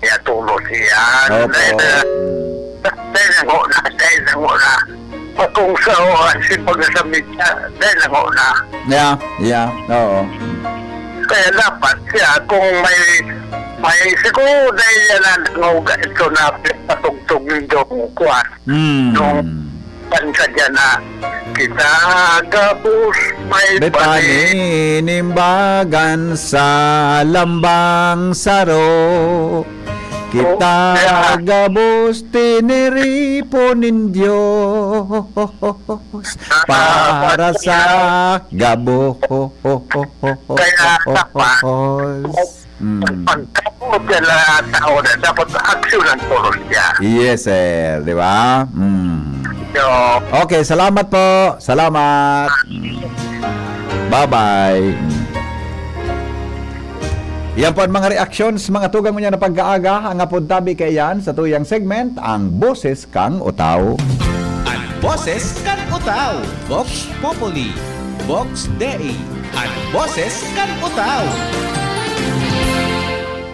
kaya tulog siya. Dahil nango na. Kung sa si pagkasamit niya, dahil nango na. Yeah, oo. Kaya dapat siya kung may siguro dahil yan ang ito na patugtog yung kuwan. Nung pansa dyan na kita gabus may paninimbagan sa lambang saro. Kita gabus tiniripon Diyos para sa gabos. Kaya dapat pagkabot yan na tao na dapat aksyon ang tulos niya. Yes, sir. Di ba? Okay, salamat po. Salamat. Bye-bye. Yan po ang mga reactions, mga tugang mo niya na pagkaaga. Ang apod-tabi kay yan sa tuyang segment, ang Boses Kang Utaw. Ang Boses Kang Utaw. Vox Populi. Vox Dei. Ang Boses Kang Utaw.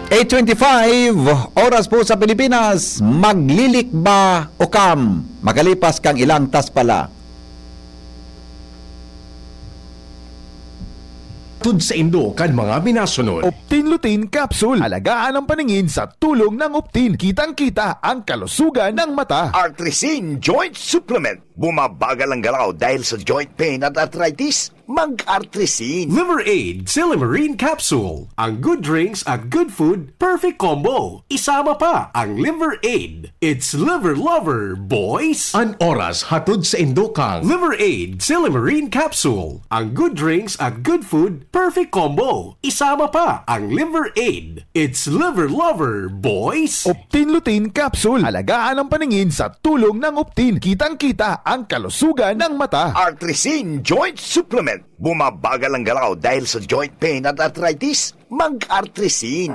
8:25 oras po sa Pilipinas. Maglilik ba o kam? Makalipas kang ilang tas pala. Tud sa Indo kan mga binasunod. Optin Lutein Capsule. Alagaan ang paningin sa tulong ng Optin. Kitang-kita ang kalusugan ng mata. Artresin Joint Supplement. Bumabagal ang galaw dahil sa joint pain at arthritis. Mag-Artresin. Liver Aid Silimarine Capsule. Ang good drinks at good food, perfect combo. Isama pa ang Liver Aid. It's liver lover, boys. An oras hatod sa Indo kang Liver Aid Silimarine Capsule. Ang good drinks at good food, perfect combo. Isama pa ang Liver Aid. It's liver lover, boys. Optin Lutein Capsule. Alagaan ang paningin sa tulong ng Optin. Kitang-kita ang kalusugan ng mata. Artresin Joint Supplement. Bumabagal ang galaw dahil sa joint pain at arthritis. Mag-Artresin.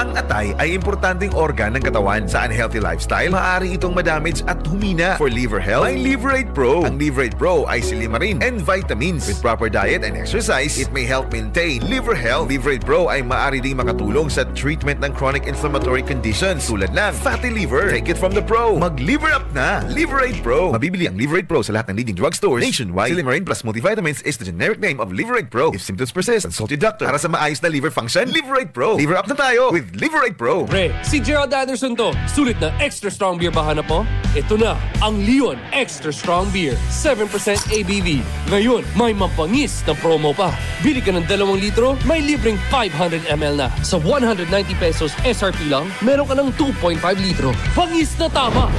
Ang atay ay importanteng organ ng katawan. Sa unhealthy lifestyle, maaari itong madamage at humina. For liver health, may Liverate Pro. Ang Liverate Pro ay silimarin and vitamins. With proper diet and exercise, it may help maintain liver health. Liverate Pro ay maaari ding makatulong sa treatment ng chronic inflammatory conditions tulad ng fatty liver. Take it from the pro. Mag-liver up na. Liverate Pro. Mabibili ang Liverate Pro sa lahat ng leading drugstores nationwide. Silimarin plus multivitamins is the generic name of Liverate Pro. If symptoms persist, consult your doctor. Para sa maayos na liver function, Liverate Pro. Liver up na tayo with Liverate Pro. Pre, si Gerald Anderson to. Sulit na extra strong beer ba hanap mo? Ito na, ang Leon Extra Strong Beer. 7% ABV. Ngayon, may mapangis na promo pa. Bili ka ng 2 litro, may libreng 500 ml na. Sa 190 pesos SRP lang, meron ka ng 2.5 litro. Pangis na tama!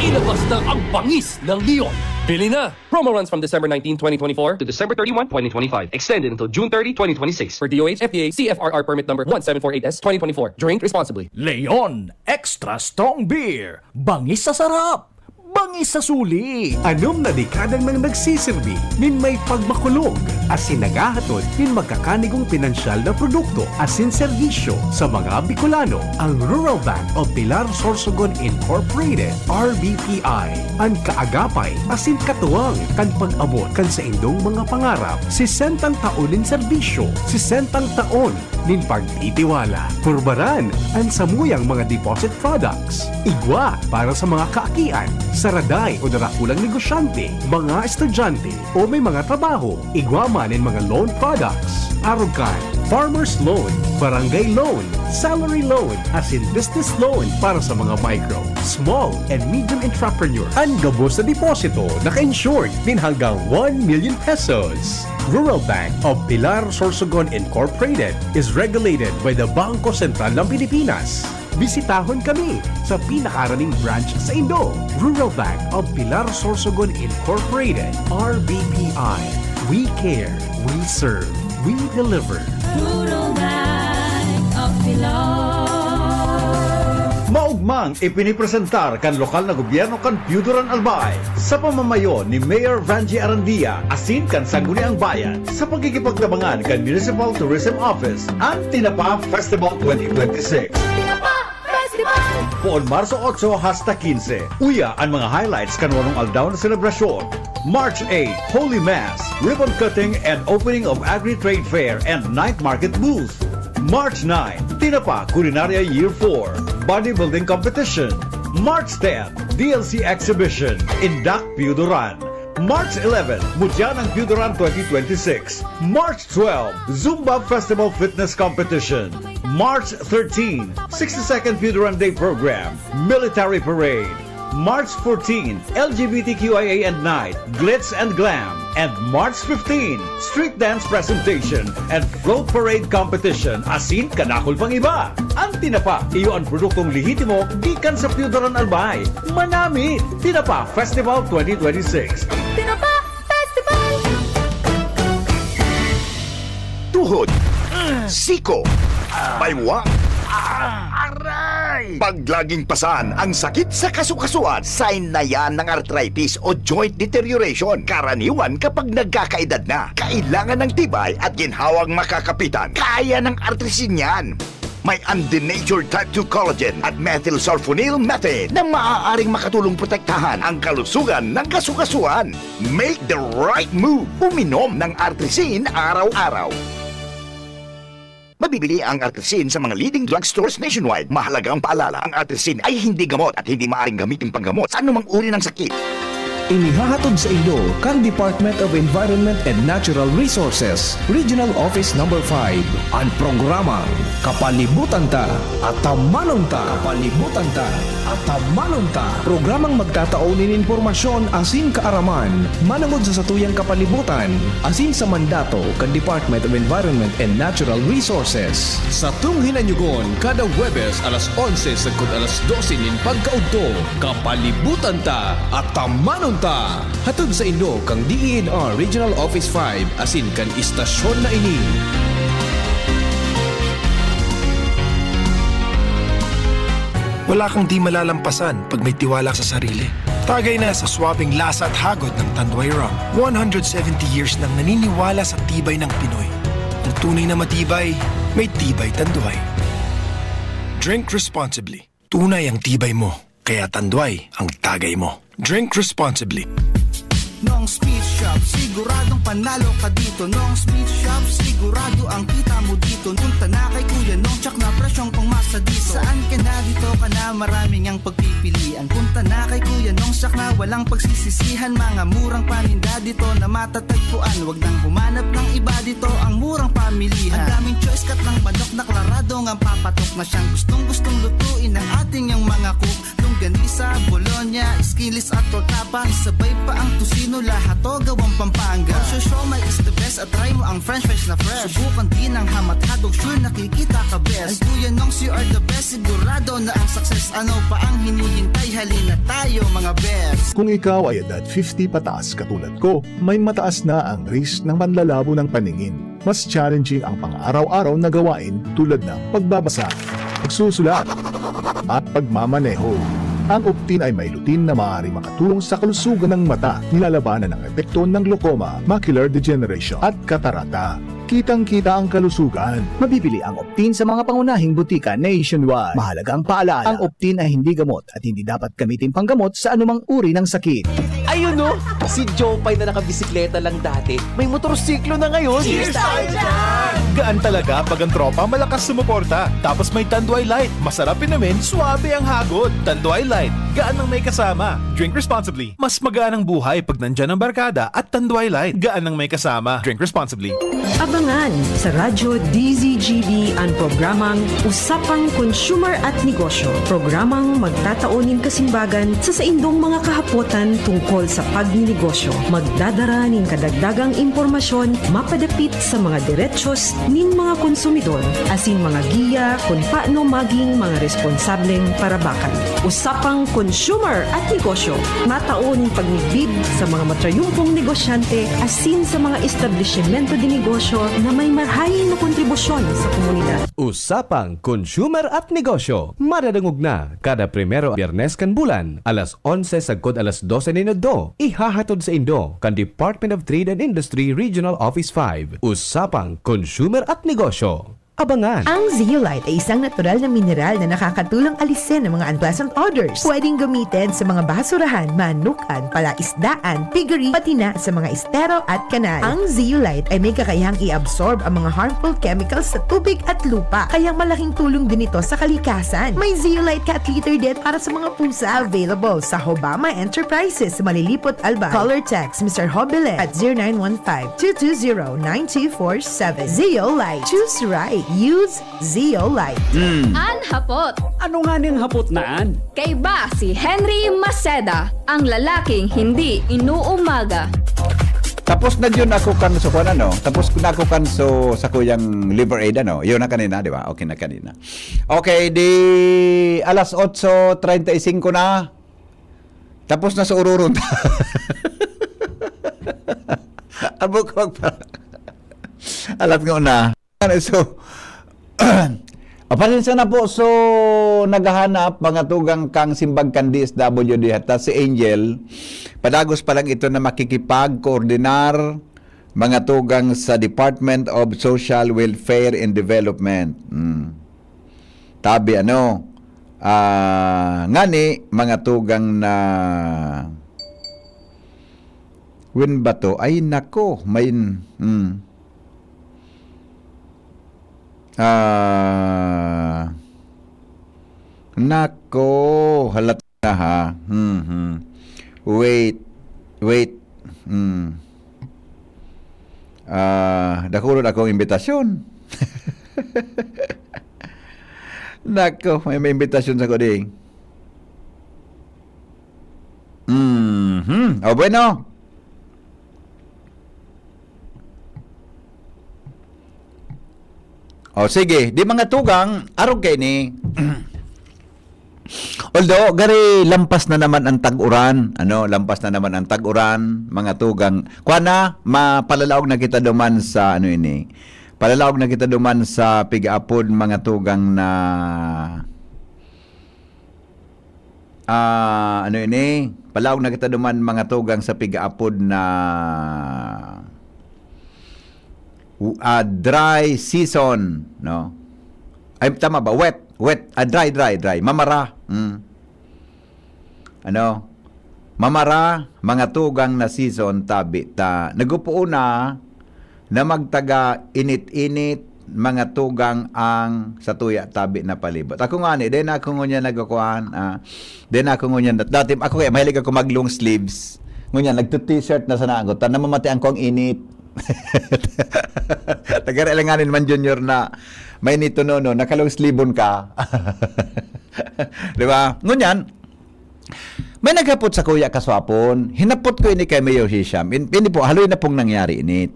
Ilabas na ang pangis ng Leon. Bili na! Promo runs from December 19, 2024 to December 31, 2025. Extended until June 30, 2026. For DOH, FDA, CFRR permit number 1748S, 2024. Drink responsibly. Leon Extra Strong Beer. Bangis sa sarap. Bangis sa suli. Anom na dekadang nang nagsisilbi nin may pagmakulog asin nagahatod nin magkakanigong pinansyal na produkto asin serbisyo sa mga Bicolano. Ang Rural Bank of Pilar Sorsogon Incorporated, RBPI, ang kaagapay asin katuwang kan pag-abot kan sa indong mga pangarap 60 taon nin serbisyo, 60 taon nin pagtitiwala. Kurbaran ang samuyang mga deposit products. Igwa para sa mga kaakian, saraday o narakulang negosyante, mga estudyante o may mga trabaho. Igwa man in mga loan products. Arugan, farmer's loan, barangay loan, salary loan, as in business loan para sa mga micro, small, and medium entrepreneur. Ang gabos na deposito naka-insured din hanggang 1 million pesos. Rural Bank of Pilar Sorsogon Incorporated is regulated by the Bangko Sentral ng Pilipinas. Bisitahon kami sa pinakaraning branch sa Indo. Rural Bank of Pilar Sorsogon Incorporated, RBPI. We care, we serve, we deliver. Rural Bank of Pilar. Maugmang ipinipresentar kan lokal na gobyerno kan Piudoran Albay sa pamamayo ni Mayor Vangie Arandia asin kan Sangguniang Bayan sa pagkikipaglabangan kan Municipal Tourism Office ang Tinapa Festival 2026. Poon Marso 8 hasta 15. Uya ang mga highlights kanunong aldaw na selebrasyon. March 8, Holy Mass, ribbon cutting and opening of Agri-Trade Fair and Night Market booth. March 9, Tinapa Culinaria Year 4, Bodybuilding Competition. March 10, DLC Exhibition, Indak Piudoran. March 11, Mutyanang Piudoran 2026. March 12, Zumba Festival Fitness Competition. March 13, 62nd Piudoran Day Program, Military Parade. March 14, LGBTQIA and Night, Glitz and Glam. And March 15, Street Dance Presentation and Float Parade Competition. Asin kanakol pang iba. Ang Tinapa, iyo ang produktong lehitimo gikan sa Piudoran Albay. Manamit! Tinapa Festival 2026. Tinapa Festival! Tuhod, siko, baywa, paglaging pasan ang sakit sa kasukasuan, sign na yan ng arthritis o joint deterioration. Karaniwan kapag nagkakaedad na, kailangan ng tibay at ginhawang makakapitan. Kaya ng artrisin yan. May undenatured type 2 collagen at methylsulfonyl methane na maaaring makatulong protektahan ang kalusugan ng kasukasuan. Make the right move. Uminom ng artrisin araw-araw. Mabibili ang artrisin sa mga leading drugstores nationwide. Mahalaga ang paalala, ang artrisin ay hindi gamot at hindi maaaring gamitin panggamot sa anumang uri ng sakit. Inihahatod sa Indo kang Department of Environment and Natural Resources, Regional Office No. 5, ang programang Kapalibutan Ta at Tamanon Ta. Kapalibutan Ta at Tamanon Ta. Programang magtataunin informasyon asin kaaraman, manangod sa satuyang kapalibutan, asin sa mandato kan Department of Environment and Natural Resources. Sa tunghinanyugon, kada Huwebes alas 11 sagkod alas 12 nin pagkaudto, Kapalibutan Ta at Tamanon Ta. Hatod sa Indo kang DENR Regional Office 5 asin kan istasyon na ini. Wala kang di malalampasan pag may tiwala sa sarili. Tagay na sa swabing lasa at hagod ng Tanduay Rum. 170 years nang naniniwala sa tibay ng Pinoy. Ang tunay na matibay, may tibay Tanduay. Drink responsibly. Tunay ang tibay mo, kaya Tanduay ang tagay mo. Drink responsibly. Nong Speed Shop, siguradong panalo ka dito. Nong Speed Shop, sigurado ang kita mo dito. Punta na kay Kuya Nong, tsak na presyong pangmasa dito. Saan ka na dito ka na, maraming ang pagpipilian. Punta na kay Kuya Nong, tsak na walang pagsisisihan. Mga murang paninda dito na matatagpuan. Wag nang humanap ng iba dito, ang murang pamilihan. Ang daming choice, kat ng manok na klaradong ang papatok na siyang gustong lutuin ng ating yung mga cook. Longganisa, Bologna, Skilis at Tortapa. Sabay pa ang tusino, lahat to gawang Pampanga. Siomai is the best at try mo ang french fries na fresh. Subukan din ang hamat-hadog, sure nakikita ka best. Ang Kuya Nongs, you are the best, sigurado na ang success. Ano pa ang hinihintay, halina tayo mga best. Kung ikaw ay edad 50 pataas katulad ko, may mataas na ang risk ng panlalabo ng paningin. Mas challenging ang pang-araw-araw na gawain tulad ng pagbabasa, pagsusulat, at pagmamaneho. Ang Optin ay may lutin na maaaring makatulong sa kalusugan ng mata, nilalabanan ng epekto ng glaucoma, macular degeneration at katarata. Kitang-kita ang kalusugan. Mabibili ang Optin sa mga pangunahing butika nationwide. Mahalagang paalala, ang Optin ay hindi gamot at hindi dapat gamitin panggamot sa anumang uri ng sakit. Ayun no, si Jopay na nakabisikleta lang dati, may motorsiklo na ngayon. Cheers tayo dyan! Gaan talaga pag ang tropa malakas sumuporta. Tapos may Tanduay Light, masarap inumin, suwabe ang hagod. Tanduay Light, gaan ang may kasama. Drink responsibly. Mas magaan ang buhay pag nandyan ang barkada at Tanduay Light, gaan ang may kasama. Drink responsibly. Abangan sa Radyo DZGB ang programang Usapang Consumer at Negosyo. Programang magtataunin kasimbagan sa saindong mga kahapotan tungkol sa pagninegosyo. Magdadara ning kadagdagang impormasyon mapadapit sa mga diretsos nin mga konsumidor asin mga giya kung paano maging mga responsableng parabakan. Usapang Consumer at Negosyo. Mataon pagnigbid sa mga matrayumpong negosyante asin sa mga establishmento de negosyo na may marhayin na kontribusyon sa komunidad. Usapang Consumer at Negosyo. Madadangog na kada primero Biyernes kan bulan, alas 11 sagkod alas 12 ni Nodo. Ihahatod sa Indo kan Department of Trade and Industry Regional Office 5. Usapang Consumer at Negosyo. Abangan! Ang Zeolite ay isang natural na mineral na nakakatulong alisin ang mga unpleasant odors. Pwedeng gamitin sa mga basurahan, manukan, palaisdaan, piggery, pati na sa mga estero at kanal. Ang Zeolite ay may kakayahang i-absorb ang mga harmful chemicals sa tubig at lupa, kaya malaking tulong din ito sa kalikasan. May Zeolite Cat Litter din para sa mga pusa, available sa Hobama Enterprises, Malilipot, Albay. Color text Mr. Hobile at 0915-220-9247. Zeolite. Choose right. Use Zeolite. An hapot. Ano nga niyang hapot naan? Kay ba si Henry Maceda, ang lalaking hindi inuumaga. Tapos na yun ako kan so kuan ano. Tapos na ako kan so sa kuyang liver aid ano. Yun na kanina, di ba? Okay na kanina. Okay, di alas 8:35 na. Tapos na sa ururun. Abok pa. Alat nga na. So, pasensya na po. So, naghahanap mga tugang kang simbag kan DSWD hata si Angel. Padagos pa lang ito na makikipag-koordinar mga tugang sa Department of Social Welfare and Development. Tabi ano, ngani mga tugang na win ba to? Ay nako, may nako, halat na ha. Wait. Dakulod akong imbitasyon. Nako, may imbitasyon sa koding. O bueno. O sige, di mga tugang, araw kay ni. Although, gari lampas na naman ang tag-uran. Lampas na naman ang tag-uran, mga tugang. Kuana, mapalalaog na kita duman sa, palalaog na kita duman sa pigaapod, mga tugang na, palalaog na kita duman, mga tugang sa pigaapod na, dry season, no? Ay tama ba? Wet Wet, dry. Mamara. Mamara, mga tugang na season tabi ta. Nagupuo na magtaga init-init mga tugang ang sa tuya tabi na palibot. Ako nga ni, din ako ngunya nagkukuhan. Din ako ngunya, dati ako kaya mahilig ako mag long sleeves. Ngunya, nagto-t-shirt na sana ako. Namamatian ko ang init. Tagarelanganin man junior na may nito no, nakalong sleeve ka. Di ba? Ngunyan, may naghapot sa kuya kaswapon. Hinapot ko ini kay Mayor Hisham. Hindi po, haloy na pong nangyari ini.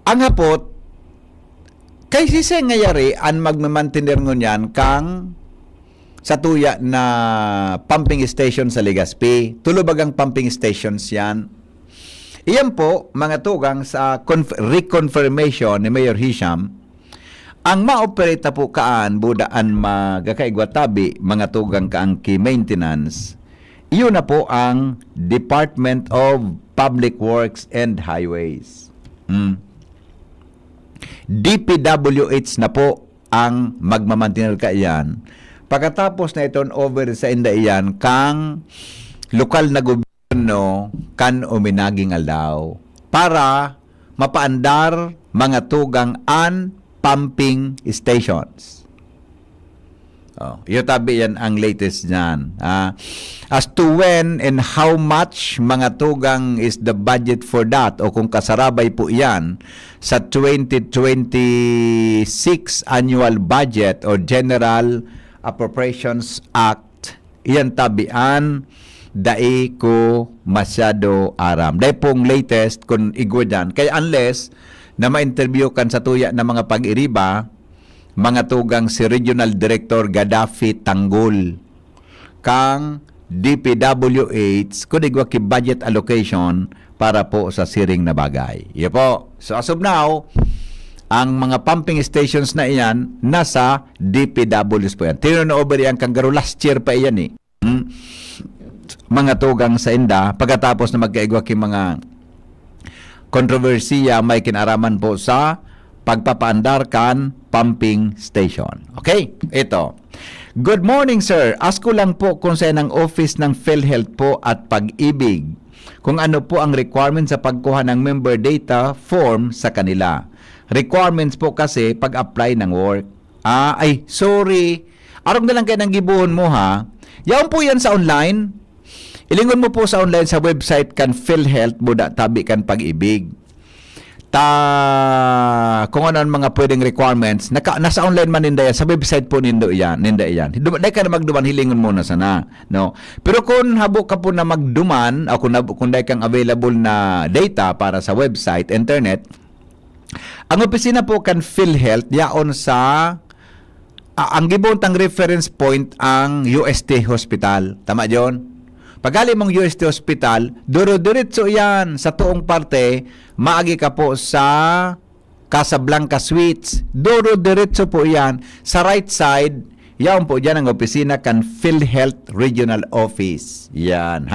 Ang hapot, kay sisay ngayari ang magmamantinir ngunyan kang sa tuya na pumping station sa Legazpi. Tulubagang pumping stations yan. Iyan po, mga tugang sa reconfirmation ni Mayor Hisham, ang ma-operate po kaan, budaan magkakaigwatabi, mga tugang kaang key maintenance, iyon na po ang Department of Public Works and Highways. DPWH na po ang magmamantinir ka iyan. Pagkatapos na iton over sa inda iyan, kang lokal na gobyerno kan uminaging aldaw para mapaandar mga tugang an pumping stations. Iyo tabi yan ang latest niyan. As to when and how much mga tugang is the budget for that o kung kasarabay po yan sa 2026 annual budget or General Appropriations Act, iyan tabian dai ko masyado aram. Dai pong latest kung igwa dyan. Kaya unless na ma-interview kan sa tuya na mga pag-iriba, mga tugang si Regional Director Gaddafi Tanggol, kang DPWH, kung igwa ki budget allocation para po sa siring na bagay. Iyo po. So as of now, ang mga pumping stations na iyan, nasa DPWH po yan. Tino-over yan kang garo last year pa iyan eh. Mga tugang sa inda, pagkatapos na magkaigwa ki mga kontrobersiya may kinaraman po sa pagpapaandar kan pumping station. Okay? Ito. Good morning, sir. Ask ko lang po kung saan ang office ng PhilHealth po at Pag-ibig. Kung ano po ang requirement sa pagkuha ng member data form sa kanila. Requirements po kasi pag-apply ng work. Sorry. Arong na lang kayo ng gibuhon mo ha. Yaon po yan sa online. Ilingon mo po sa online sa website kan PhilHealth buda tabi kan Pag-ibig. Kung ano ang mga pwedeng requirements, nasa online man ninda yan, sa website po ninda yan. Dahil ka na magduman, hilingon mo na sana. No? Pero kung habo ka po na magduman, o kung dahil kang available na data para sa website, internet, ang opisina po kan PhilHealth, yaon sa ang gibuntang reference point ang UST Hospital. Tama yun? Paggali mong UST Hospital, duro-diretso yan sa tuong parte, maagi ka po sa Casablanca Suites. Duro-diretso po yan. Sa right side, yan po dyan ang opisina kan PhilHealth Regional Office. Yan.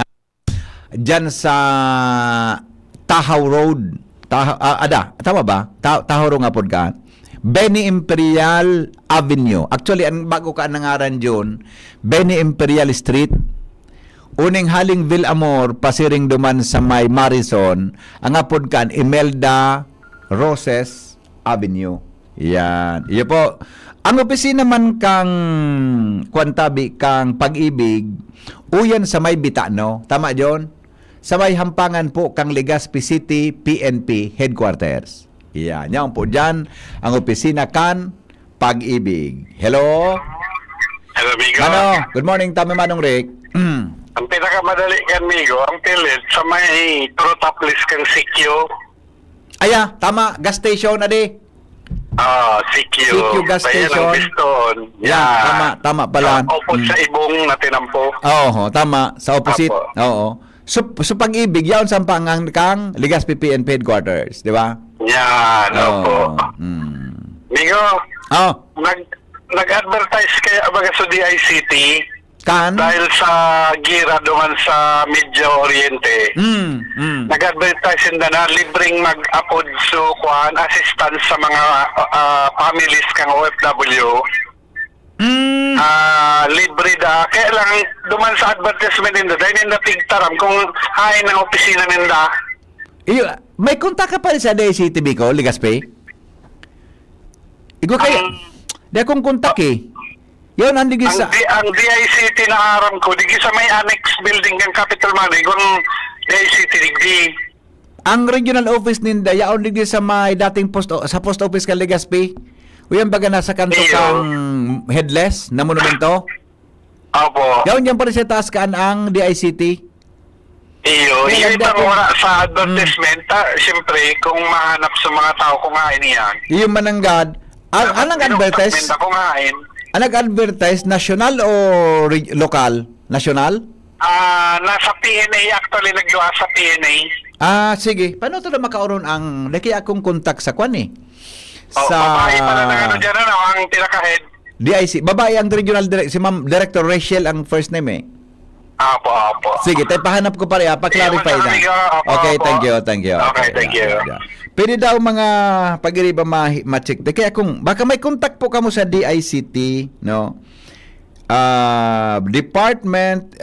Dyan sa Tahaw Road. Tama ba? Tahaw Road nga po ka. Benny Imperial Avenue. Actually, ang bago ka nangaran dyan, Benny Imperial Street. Uning haling Villamor, pasiring duman sa may Marison, ang apod kan Imelda Roses Avenue. Yan. Iyo po. Ang opisina man kang Kwantabi, kang Pag-ibig, uyan sa may Bitano. Tama yon? Sa may hampangan po kang Legazpi City PNP Headquarters. Yan. Yan po dyan. Ang opisina kan Pag-ibig. Hello? Hello, Migo. Good morning, Tama Manong Rick. Ang pinakamadali kan, Migo, ang PhilHealth sa may Trotaplis kang Sikyo. Tama. Gas station, adi. Sikyo gas Bayan station. ng Piston. Tama pala. Opposite sa Ibong na tinampo. Oo, tama. Sa opposite. Oo. So Pag-ibig, yaon sa pangang kang Legazpi PNP Headquarters, di ba? Yan, opo. Migo, nag-advertise kaya baga sa DICT Dahil sa gira duman sa Medio Oriente, nag-advertise na libreng mag-upod so assistance sa mga families kang OFW. Libre da. Kaya lang duman sa advertisement nila dahil nila tigtaram kung hain ng opisina nila. May kontak ka pa rin sa DICT Bicol, Legazpi? Igo kaya, di akong kontak eh. Yun, ang DICT na aram ko, digi sa may annex building ng Capital Money, kung DICT digi. Ang regional office ninda, yaon digi sa may dating post office ka Legazpi. Uyan baga nasa kanto kang headless na monumento. Opo. Yaon yan pa rin sa taas kaan ang DICT. Iyo, yun ang wala sa advertisement. Siyempre, kung mahanap sa mga tao kung hain yan. Yung mananggad, anong advertise? Ang nag-advertise, national o local? National? Nasa PNA, actually nagluwa sa PNA. Sige. Paano ito na makauron ang laki akong kontak sa kwan eh? Babae pala na ano dyan, ang pinaka-head. DIC. Babae ang regional si Ma'am Director Rachel ang first name eh. Apo. Sige, tayo pahanap ko pa rin. Pa-clarify na. Okay, thank you. Okay, thank you. Pwede daw mga pag-iriba ma-check. Kaya kung baka may contact po kamo sa DICT, no? Department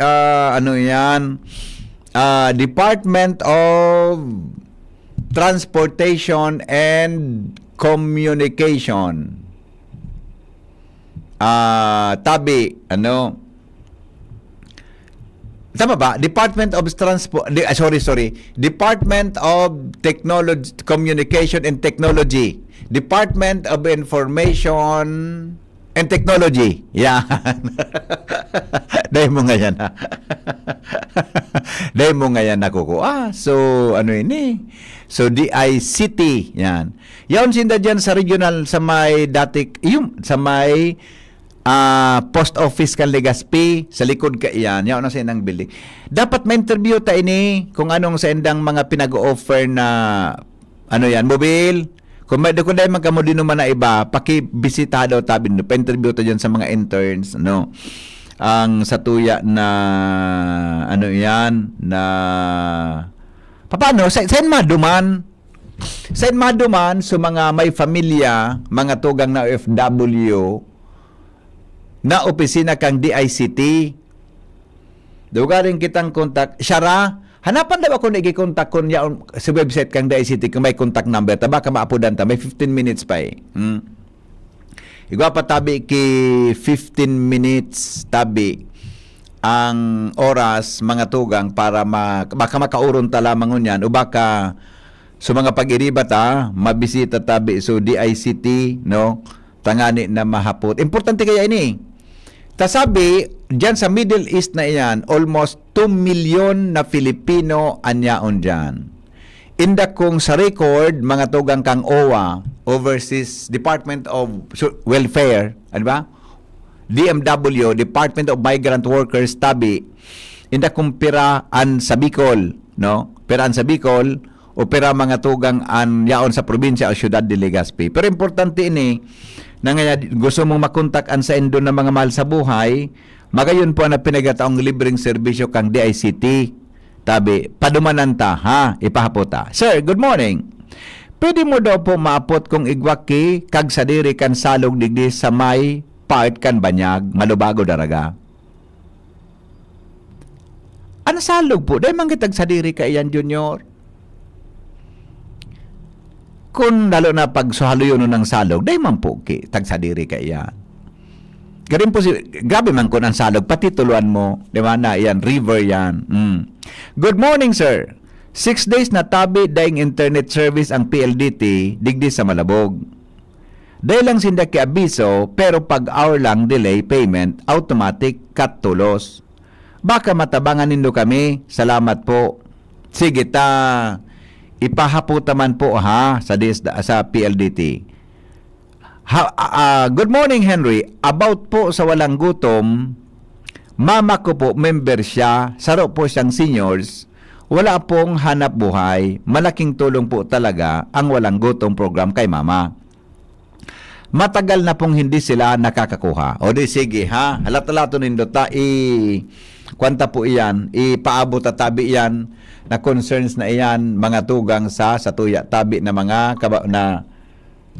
Department of Transportation and Communication. Tabi, tama ba? Department of Department of Technology, Communication and Technology. Department of Information and Technology. Yan. Dahil mo nga yan, ha? Dahil mo nga yan, nakuko. So, ano yun eh? So, DICT. Yan. Yan sinda dyan sa regional, sa may sa may post office kan Legazpi, sa likod ka iyan, yaw na sa inang building. Dapat ma-interview ta ini kung anong sa indang mga pinag-offer na mobile. Kung may dahil magkamo din naman na iba, pakibisita daw tabi, pa-interview ta dyan sa mga interns, ang satuya na na paano? Saan maduman sa mga may familia, mga tugang na OFW, na opisina kang DICT. Dugarin kitang kontak. Syara, hanapan daw ako na i-contact ko niya sa website kang DICT kung may contact number. Taba ka maapudan ta. May 15 minutes pa eh. Igwa pa tabi ki 15 minutes tabi ang oras mga tugang para baka makauron ta lamang ngunyan o baka so mga pag-iriba ta, mabisita tabi so DICT, tangani na mahapot. Importante kaya ini. Tasabi, dyan sa Middle East na iyan, almost 2 million na Filipino anyaon dyan. Inda kung sa record, mga tugang kang OWA, Overseas Department of Welfare, ano ba? DMW, Department of Migrant Workers, tabi, inda kung piraan sa Bicol, piraan sa Bicol, o pira mga tugang yaon sa probinsya o siyudad de Legazpi. Pero importante ini, na nga gusto mong makontakan sa indo ng mga mahal sa buhay, magayon po na pinagataong libreng serbisyo kang DICT. Tabi, padumanan ta, ipahapot ta. Sir, good morning. Pwede mo daw po maapot kung igwaki kag sadiri kan salog digdi sa may part kan banyag, malubago daraga. Ano salog po? Dahil manggitag sadiri ka iyan, Junior. Kung lalo na pag suhaluyon ng salog, dahil man po tagsadiri ka iyan. Garin po grabe man kung ang salog, pati tuluan mo, di ba na yan, river yan. Good morning, sir. 6 days na tabi daing internet service ang PLDT, digdi sa Malabog. Dahil lang sinda ki abiso, pero pag hour lang delay payment, automatic cut tulos. Baka matabangan nindo kami, salamat po. Sige ipahaputan po sa PLDT. Good morning, Henry. About po sa walang gutom, mama ko po member siya, saro po siyang seniors, wala pong hanap buhay, malaking tulong po talaga ang walang gutom program kay mama. matagal na pong hindi sila nakakakuha. O di sige ha, halat-halato nindota kwanta po iyan, ipaabot at tabi iyan na concerns na iyan mga tugang sa tuya tabi na mga na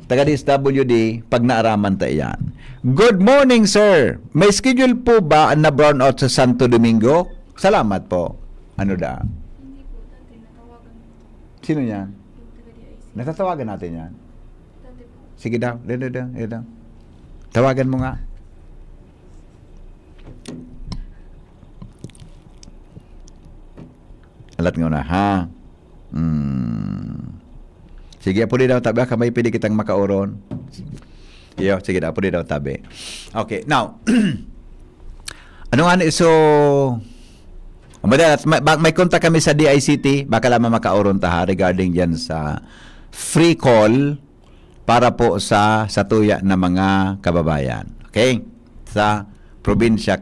taga DSWD pag naaraman ta iyan. Good morning sir, may schedule po ba na brownout sa Santo Domingo? Salamat po. Ano da? Sino yan? Natatawagan natin yan. Sige daw, daw. Tawagan mo nga. Alat nga na, ha? Sige, po daw tabi. Kamay pili kitang makauron. Sige daw, po daw tabi. Okay, now, ano nga so, may kontak kami sa DICT, baka lamang makauron ta regarding dyan sa free call para po sa tuya na mga kababayan. Okay? Sa probinsya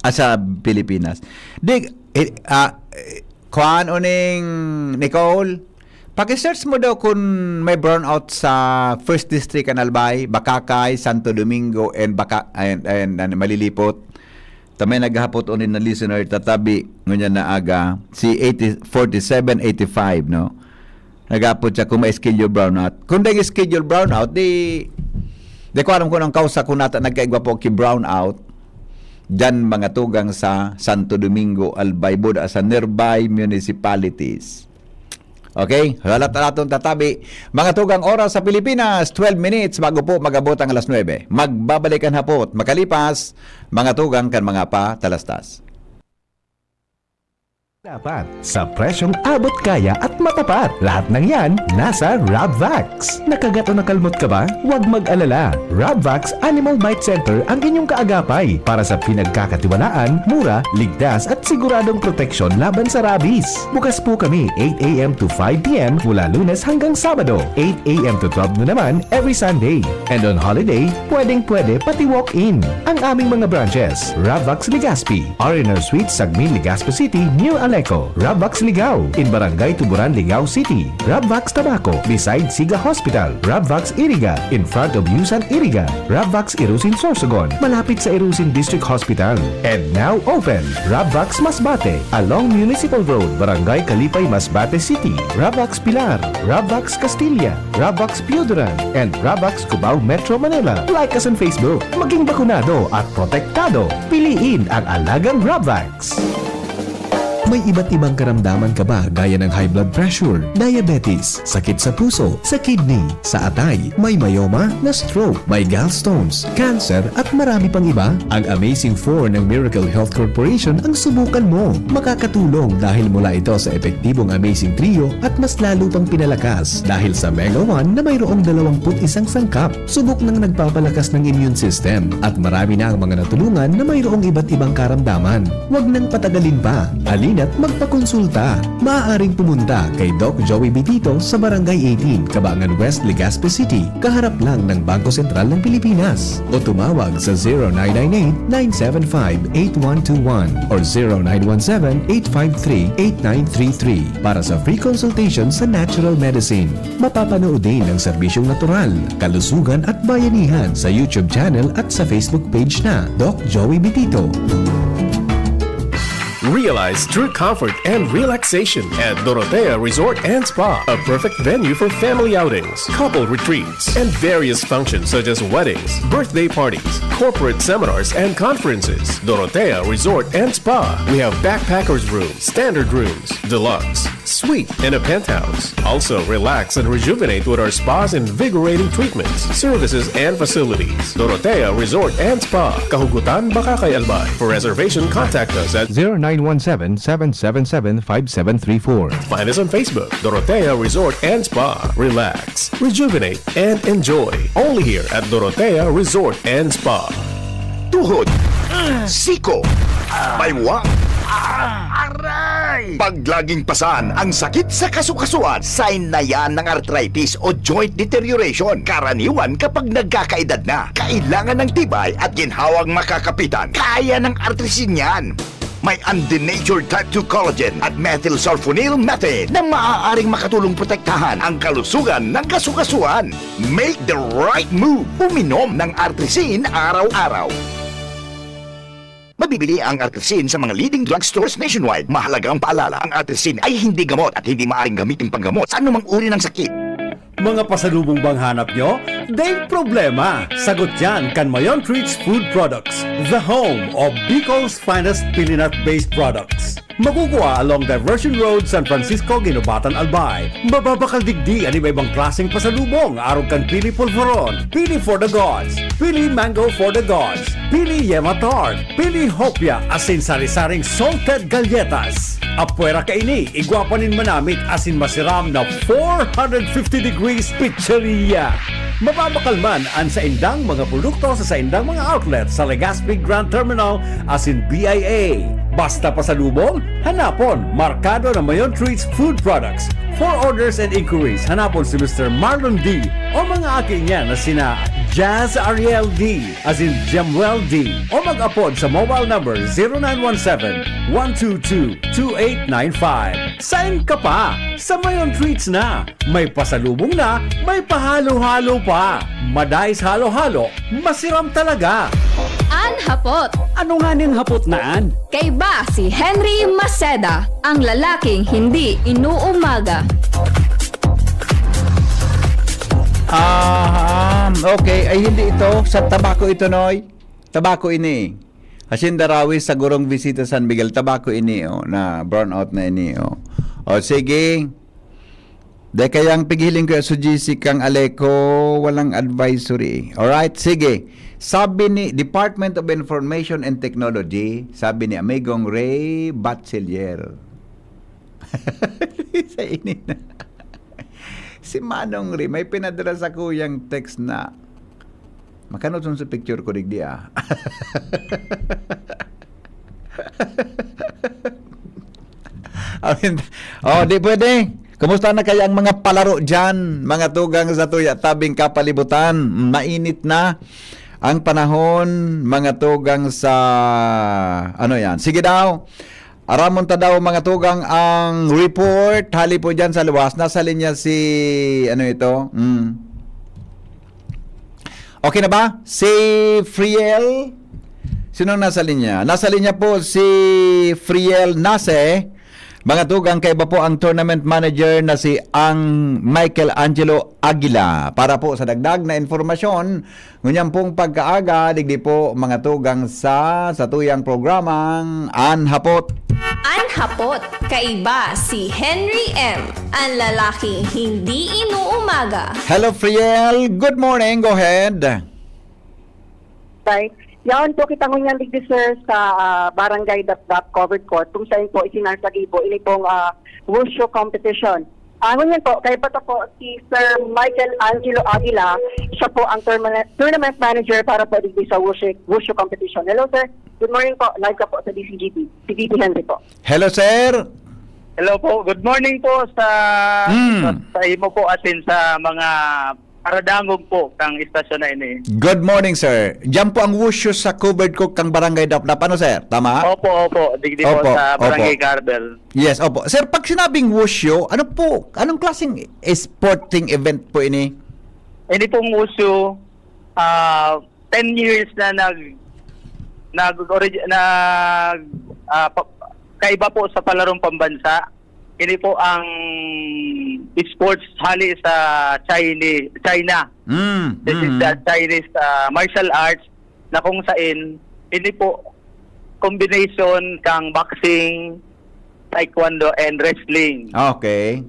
sa Pilipinas. Kuan uning Nicole, paki-search mo daw kung may brownout sa First District Albay, Bakakay, Santo Domingo, and Malilipot. Tamay naghapot unin na listener tatabi ngunya na aga si 4785 no. Nagapot siya kung may schedule brownout. Kung may schedule brownout, di ko alam kung ang kausa kung nata nagkaigwa po ki brownout dyan mga tugang sa Santo Domingo, Albay, Buda, sa nearby municipalities. Okay? Halat-halatong tatabi. Mga tugang oras sa Pilipinas, 12 minutes bago po magabot ang alas 9. Magbabalikan hapot. Makalipas, mga tugang kan mga talastas. Dapat sa presyong abot kaya at matapat. Lahat ng yan nasa Rabvax. Nakagat o nakalmot ka ba? Huwag mag-alala. Rabvax Animal Bite Center ang inyong kaagapay para sa pinagkakatiwalaan, mura, ligtas at siguradong proteksyon laban sa rabies. Bukas po kami 8 a.m. to 5 p.m. mula Lunes hanggang Sabado. 8 a.m. to 12 na naman every Sunday. And on holiday, pwedeng-pwede pati walk-in. Ang aming mga branches, Rabvax Legazpi, R&R Suites, Sagmin, Legazpi City, New Rabvax Ligao in Barangay Tuburan, Ligao City. Rabvax Tabaco beside Siga Hospital. Rabvax Iriga in front of Yusan Iriga. Rabvax Irusin Sorsogon malapit sa Irusin District Hospital. And now open Rabvax Masbate along Municipal Road, Barangay Kalipay, Masbate City. Rabvax Pilar, Rabvax Castilla, Rabvax Pioduran, and Rabvax Cubao Metro Manila. Like us on Facebook. Maging bakunado at protektado. Piliin ang alagang Rabvax. May iba't ibang karamdaman ka ba gaya ng high blood pressure, diabetes, sakit sa puso, sa kidney, sa atay, may myoma, na stroke, may gallstones, cancer at marami pang iba? Ang Amazing 4 ng Miracle Health Corporation ang subukan mo. Makakatulong dahil mula ito sa epektibong Amazing Trio at mas lalo pang pinalakas dahil sa Mega 1 na mayroong 21 sangkap. Subok ng nagpapalakas ng immune system at marami na ang mga natulungan na mayroong iba't ibang karamdaman. Huwag nang patagalin pa. At magpakonsulta. Maaaring pumunta kay Doc Joey Bitito sa Barangay 18, Cabangan West, Legazpi City, kaharap lang ng Bangko Sentral ng Pilipinas. O tumawag sa 0998-975-8121 or 0917-853-8933 para sa free consultation sa natural medicine. Mapapanood din ang serbisyong natural, kalusugan at bayanihan sa YouTube channel at sa Facebook page na Doc Joey Bitito. Realize true comfort and relaxation at Dorotea Resort and Spa, a perfect venue for family outings, couple retreats, and various functions such as weddings, birthday parties, corporate seminars, and conferences. Dorotea Resort and Spa. We have backpackers rooms, standard rooms, deluxe, suite, and a penthouse. Also, relax and rejuvenate with our spas and invigorating treatments, services, and facilities. Dorotea Resort and Spa, Kahugutan, Bakakay, Albay. For reservation, contact us at 0917-777-5734. Find us on Facebook, Dorotea Resort and Spa. Relax, rejuvenate, and enjoy. Only here at Dorotea Resort and Spa. Tuhod, siko, baywa, aray! Pag laging pasan ang sakit sa kasukasuan, sign na yan ng arthritis o joint deterioration. Karaniwan kapag nagkakaedad na, kailangan ng tibay at ginhawang makakapitan. Kaya ng artrisin yan. May undenatured type 2 collagen at methylsulfonyl methane na maaaring makatulong protektahan ang kalusugan ng kasukasuan. Make the right move. Uminom ng Artrisin araw-araw. Mabibili ang Artrisin sa mga leading drugstores nationwide. Mahalagang paalala, ang Artrisin ay hindi gamot at hindi maaaring gamitin panggamot sa anumang uri ng sakit. Mga pasalubong bang hanap nyo? Dahil problema. Sagot yan kan Mayon Treats Food Products, the home of Bicol's finest pilinut-based products. Makukuha along Diversion Road, San Francisco, Ginobatan, Albay. Mababakal digdi ang iba-ibang klaseng pasalubong. Araw kan pili polvoron, pili for the gods, pili mango for the gods, pili yema tart, pili hopia, asin sari-saring salted galletas. Apwera kaini, igwapanin manamit asin masiram na 450 degrees pizzeria. Mababakal man ang sa indang mga produkto sa indang mga outlet sa Legazpi Grand Terminal asin BIA. Basta pasalubong, hanapon Markado na Mayon Treats Food Products. For orders and inquiries, hanapon si Mr. Marlon D. o mga aking niya na sina Jazz Ariel D. as in Jemuel D. o mag-apod sa mobile number 0917-122-2895. Sign ka pa! Sa Mayon Treats na! May pasalubong na, may pahalo-halo pa! Madais halo-halo, masiram talaga! An hapot. Ano nga ning hapot naan? Kay ba si Henry Maceda, ang lalaking hindi inuumaga. Okay. Ay, hindi ito. Sa tabako ito, Noy. Tabako ini. Asin darawi sa gurong bisita San Miguel. Tabako ini, na burnout na ini, O, sige. Dahil kayang pigiling ko sa GC kang Aleko, walang advisory. Alright, sige. Sabi ni Department of Information and Technology, sabi ni Amigong Ray Batchelier. Sa ini na. Si Manong Ray, may pinadala sa kuyang text na, makano sa picture ko digdi di pwede. Kumusta na kaya ang mga palaro dyan, mga tugang sa tuya, tabing kapalibutan, mainit na ang panahon, mga tugang sa, sige daw, aramon ta daw mga tugang ang report, hali po dyan sa luwas, nasa linya si, okay na ba? Si Friel, sinong nasa linya? Nasa linya po si Friel Nase. Mga tugang, kay ba po ang tournament manager na si ang Michael Angelo Aguila. Para po sa dagdag na informasyon, ngunyang pong pagkaaga, digdi po mga tugang sa tuyang programang Anhapot. Anhapot, kaiba si Henry M., ang lalaking hindi inuumaga. Hello, Friel. Good morning. Go ahead. Right. Yan po kita ngunyan digdi sir sa barangay Dapdap Covered Court kung saan po isinasagibo ini pong wushu competition. Ngunyan po, kaya pa po si Sir Michael Angelo Aguila, siya po ang tournament manager para po digdi sa wushu competition. Hello sir, good morning po, live ka po sa DCGB, si VP Henry po. Hello sir. Hello po, good morning po sa imo po atin sa mga paradangog po kang istasyon na ini. Good morning, sir. Diyan po ang wushu sa covered cook kang barangay Dapdap. Ano, sir? Tama? Opo. Digdi po sa barangay Carbel. Yes, opo. Sir, pag sinabing wushu, anong klaseng sporting event po ini? Ini pong wushu, 10 years na kaiba po sa palarong pambansa. Ini po ang sports hali sa China. This is the Chinese martial arts na kung saan ini po combination kang boxing, taekwondo, and wrestling. Okay.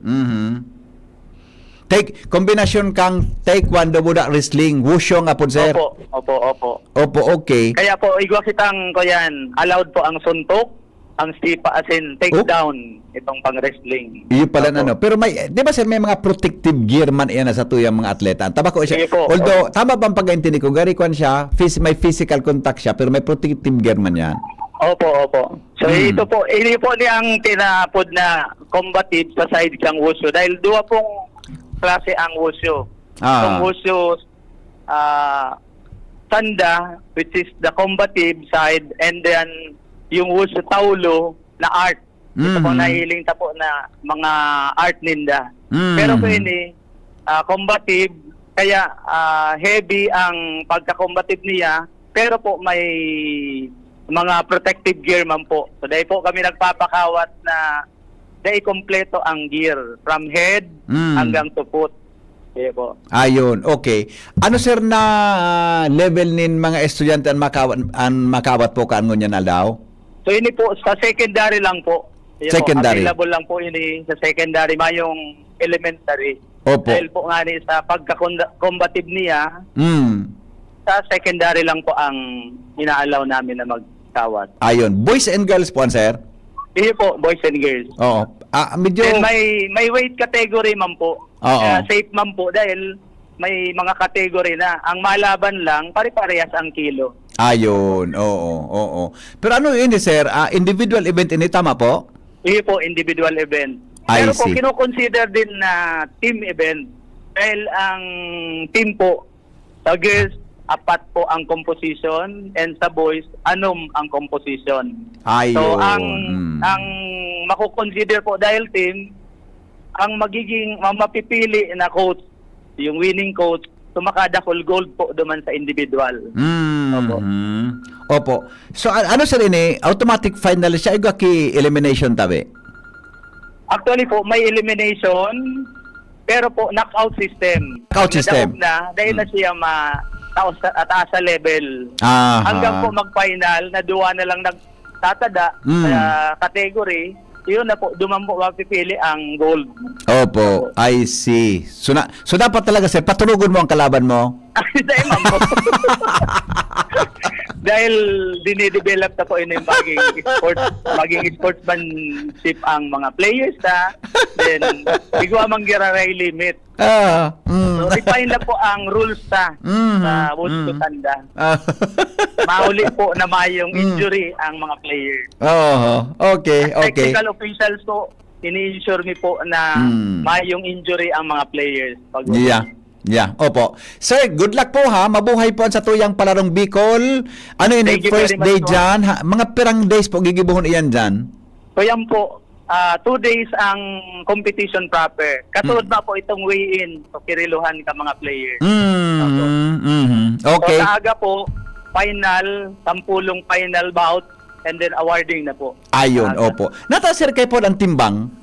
Kombinasyon kang taekwondo, budak wrestling, wushu nga po, sir. Opo. Opo, okay. Kaya po, igwa kitang ko yan, allowed po ang suntok, ang sipa as in take down itong pang-wrestling. Iyo pala Pero di ba sir, may mga protective gear man yan sa tuyang mga atleta. Tabako siya. Although, tama bang pag-intindi ko, gari kwan siya, may physical contact siya, pero may protective gear man yan. Opo. So ini po niyang tinapod na combative sa side kang wushu. Dahil dua pong klase ang wushu. Ang wushu, sanda, which is the combative side, and then yung wushu taulo na art. Ito po nahiling ta po na mga art ninda. Pero po ini combative, kaya heavy ang pagka-combative niya, pero po may mga protective gear man po. So dahil po kami nagpapakawat na dahil kompleto ang gear from head hanggang to foot. Kaya po. Ayun, okay. Ano sir na level nin mga estudyante ang makawat po kaano niyan daw? So ini po sa secondary lang po. Kaya Secondary. Po, available lang po ini sa secondary, mayong elementary. Opo. Dahil po nga ni sa pagka-combative niya, sa secondary lang po ang inaalaw namin na magkawat. Ayun, boys and girls po, sir? Hindi po, boys and girls. Oo. Medyo... Then may weight category man po. Oo. Safe man po dahil may mga category na. Ang malaban lang, pare-parehas ang kilo. Ayun, oo. Pero ano yun, sir? Individual event ini, tama po? Hindi po, individual event. I Pero po, see. kinoconsider din na team event. Dahil ang team po, sa girls, 4 po ang composition, and sa boys, 6 ang composition. Ayun. So, ang makukonsider po dahil team, ang magiging mapipili na coach, yung winning coach, tumakada full gold po duman sa individual. Opo. So, ano sir ini? Automatic finalist siya, ki elimination tabi? Actually po, may elimination, pero po, knockout system. Knockout system. Dahil na siya taas sa level. Aha. Hanggang po mag-final, na duwa na lang nagtatada sa category, yun na po, duman po mapipili ang gold. Opo, I see. So dapat talaga sir, patulugon mo ang kalaban mo? Dahil ma'am po. Dahil dinidevelop na po yun yung maging sportsmanship ang mga players na. Then, bigwa manggiray limit. So, define na po ang rules sa Wushu Tanda. Mahuli po na mayong injury ang mga players. Okay. Technical officials po, ini-ensure mi po na mayong injury ang mga players. Yeah, opo. Sir, good luck po ha. Mabuhay po sa tuyang palarong Bicol. Ano yun, first day dyan? Mga pirang days po gigibuhon iyan dyan? So yan po, 2 days ang competition proper. Katulad na po itong weigh-in, so kiriluhan ka mga players. Okay. So sa aga po, final, 10 final bout, and then awarding na po. Ayun, opo. Nata sir kayo po ang timbang?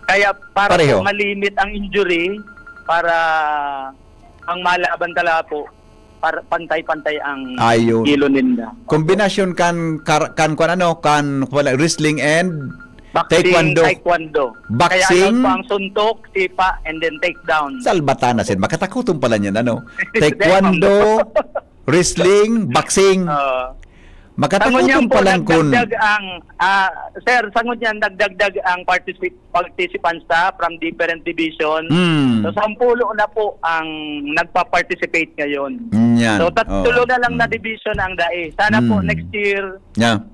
Kaya para Pareho. po malimit ang injury, para ang malaban talaga po, para pantay-pantay ang Ayun. kilo ninda. Kombinasyon kan wrestling and taekwondo. Kaya Boxing. ano po ang suntok, sipa, and then takedown. Salbatana sir, makatakutom pala niyan taekwondo, wrestling, boxing. Makatakutom pa lang kun. Sir, sangon yan, nagdagdag ang participants from different division. So, 10 na po ang nagpa-participate ngayon. Yan. So, 3 na lang na division ang dae. Sana po next year,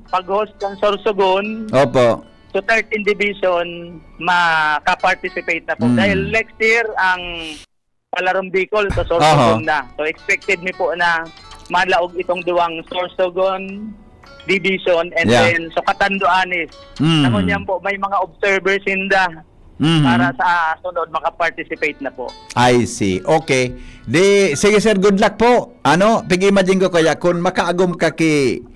pag-host ng Sorsogon, Opo. so 13 division, maka-participate na po. Dahil next year, ang Palarong Bicol, so Sorsogon na. So, expected mi po na malaog itong duwang Sorsogon division and then so Catanduanes. Naman yan po, may mga observers hinda para sa sunod makaparticipate na po. I see. Okay. Sige sir, good luck po. Pag-imagine ko kaya kung makaagom ka ki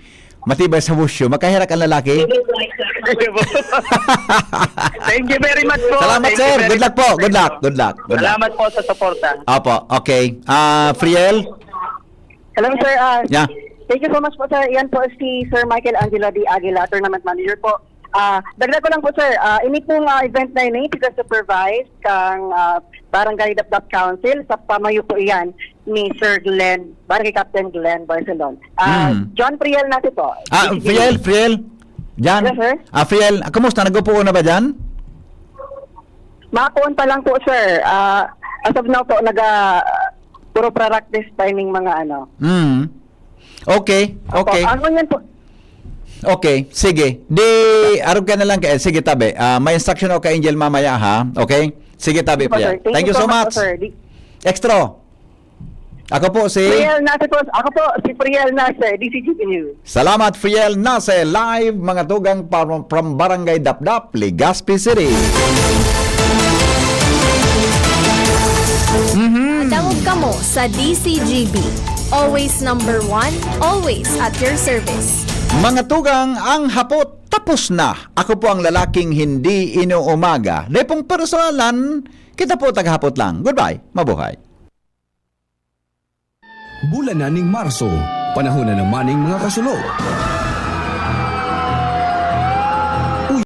matibay sa wushu, makahirak ang lalaki. Thank you very much po. Salamat sir. Good luck po. Good luck. Salamat po sa suporta. Opo. Okay. Friel? Hello, sir. Yeah. Thank you so much po, sir. Yan po si Sir Michael Angela D. Aguila, Tournament Manager po. Dagdag ko lang po, sir. Ini pong event na ini, supervise kang Barangay Dapdap Council sa pamayo po iyan ni Sir Glenn, Barangay Captain Glenn Barcelon. John Friel natin po. Friel? Jan? Yes, sir. Friel, kumusta? Nagpupuon na ba dyan? Makapuon pa lang po, sir. As of now po, puro practice timing mga Okay. Ano yan po? Okay, sige. Arog ka na lang kaya. Sige, tabi. May instruction ako kay Angel mamaya, ha? Okay? Sige, tabi, Priya. Thank you so much. Sir. Extra. Ako po si... Friel Nase po. Ako po, si Friel Nase, DCGP News. Salamat, Friel Nase. Live, mga tugang from Barangay Dapdap, Legazpi City. Dangog kamo sa DCGB. Always number 1, always at your service. Mga tugang, ang hapot tapos na. Ako po ang lalaking hindi inuumaga. Lepong personalan, kita po taghapot lang. Goodbye, mabuhay. Bulan na ning Marso, panahon na naman ng mga kasulog.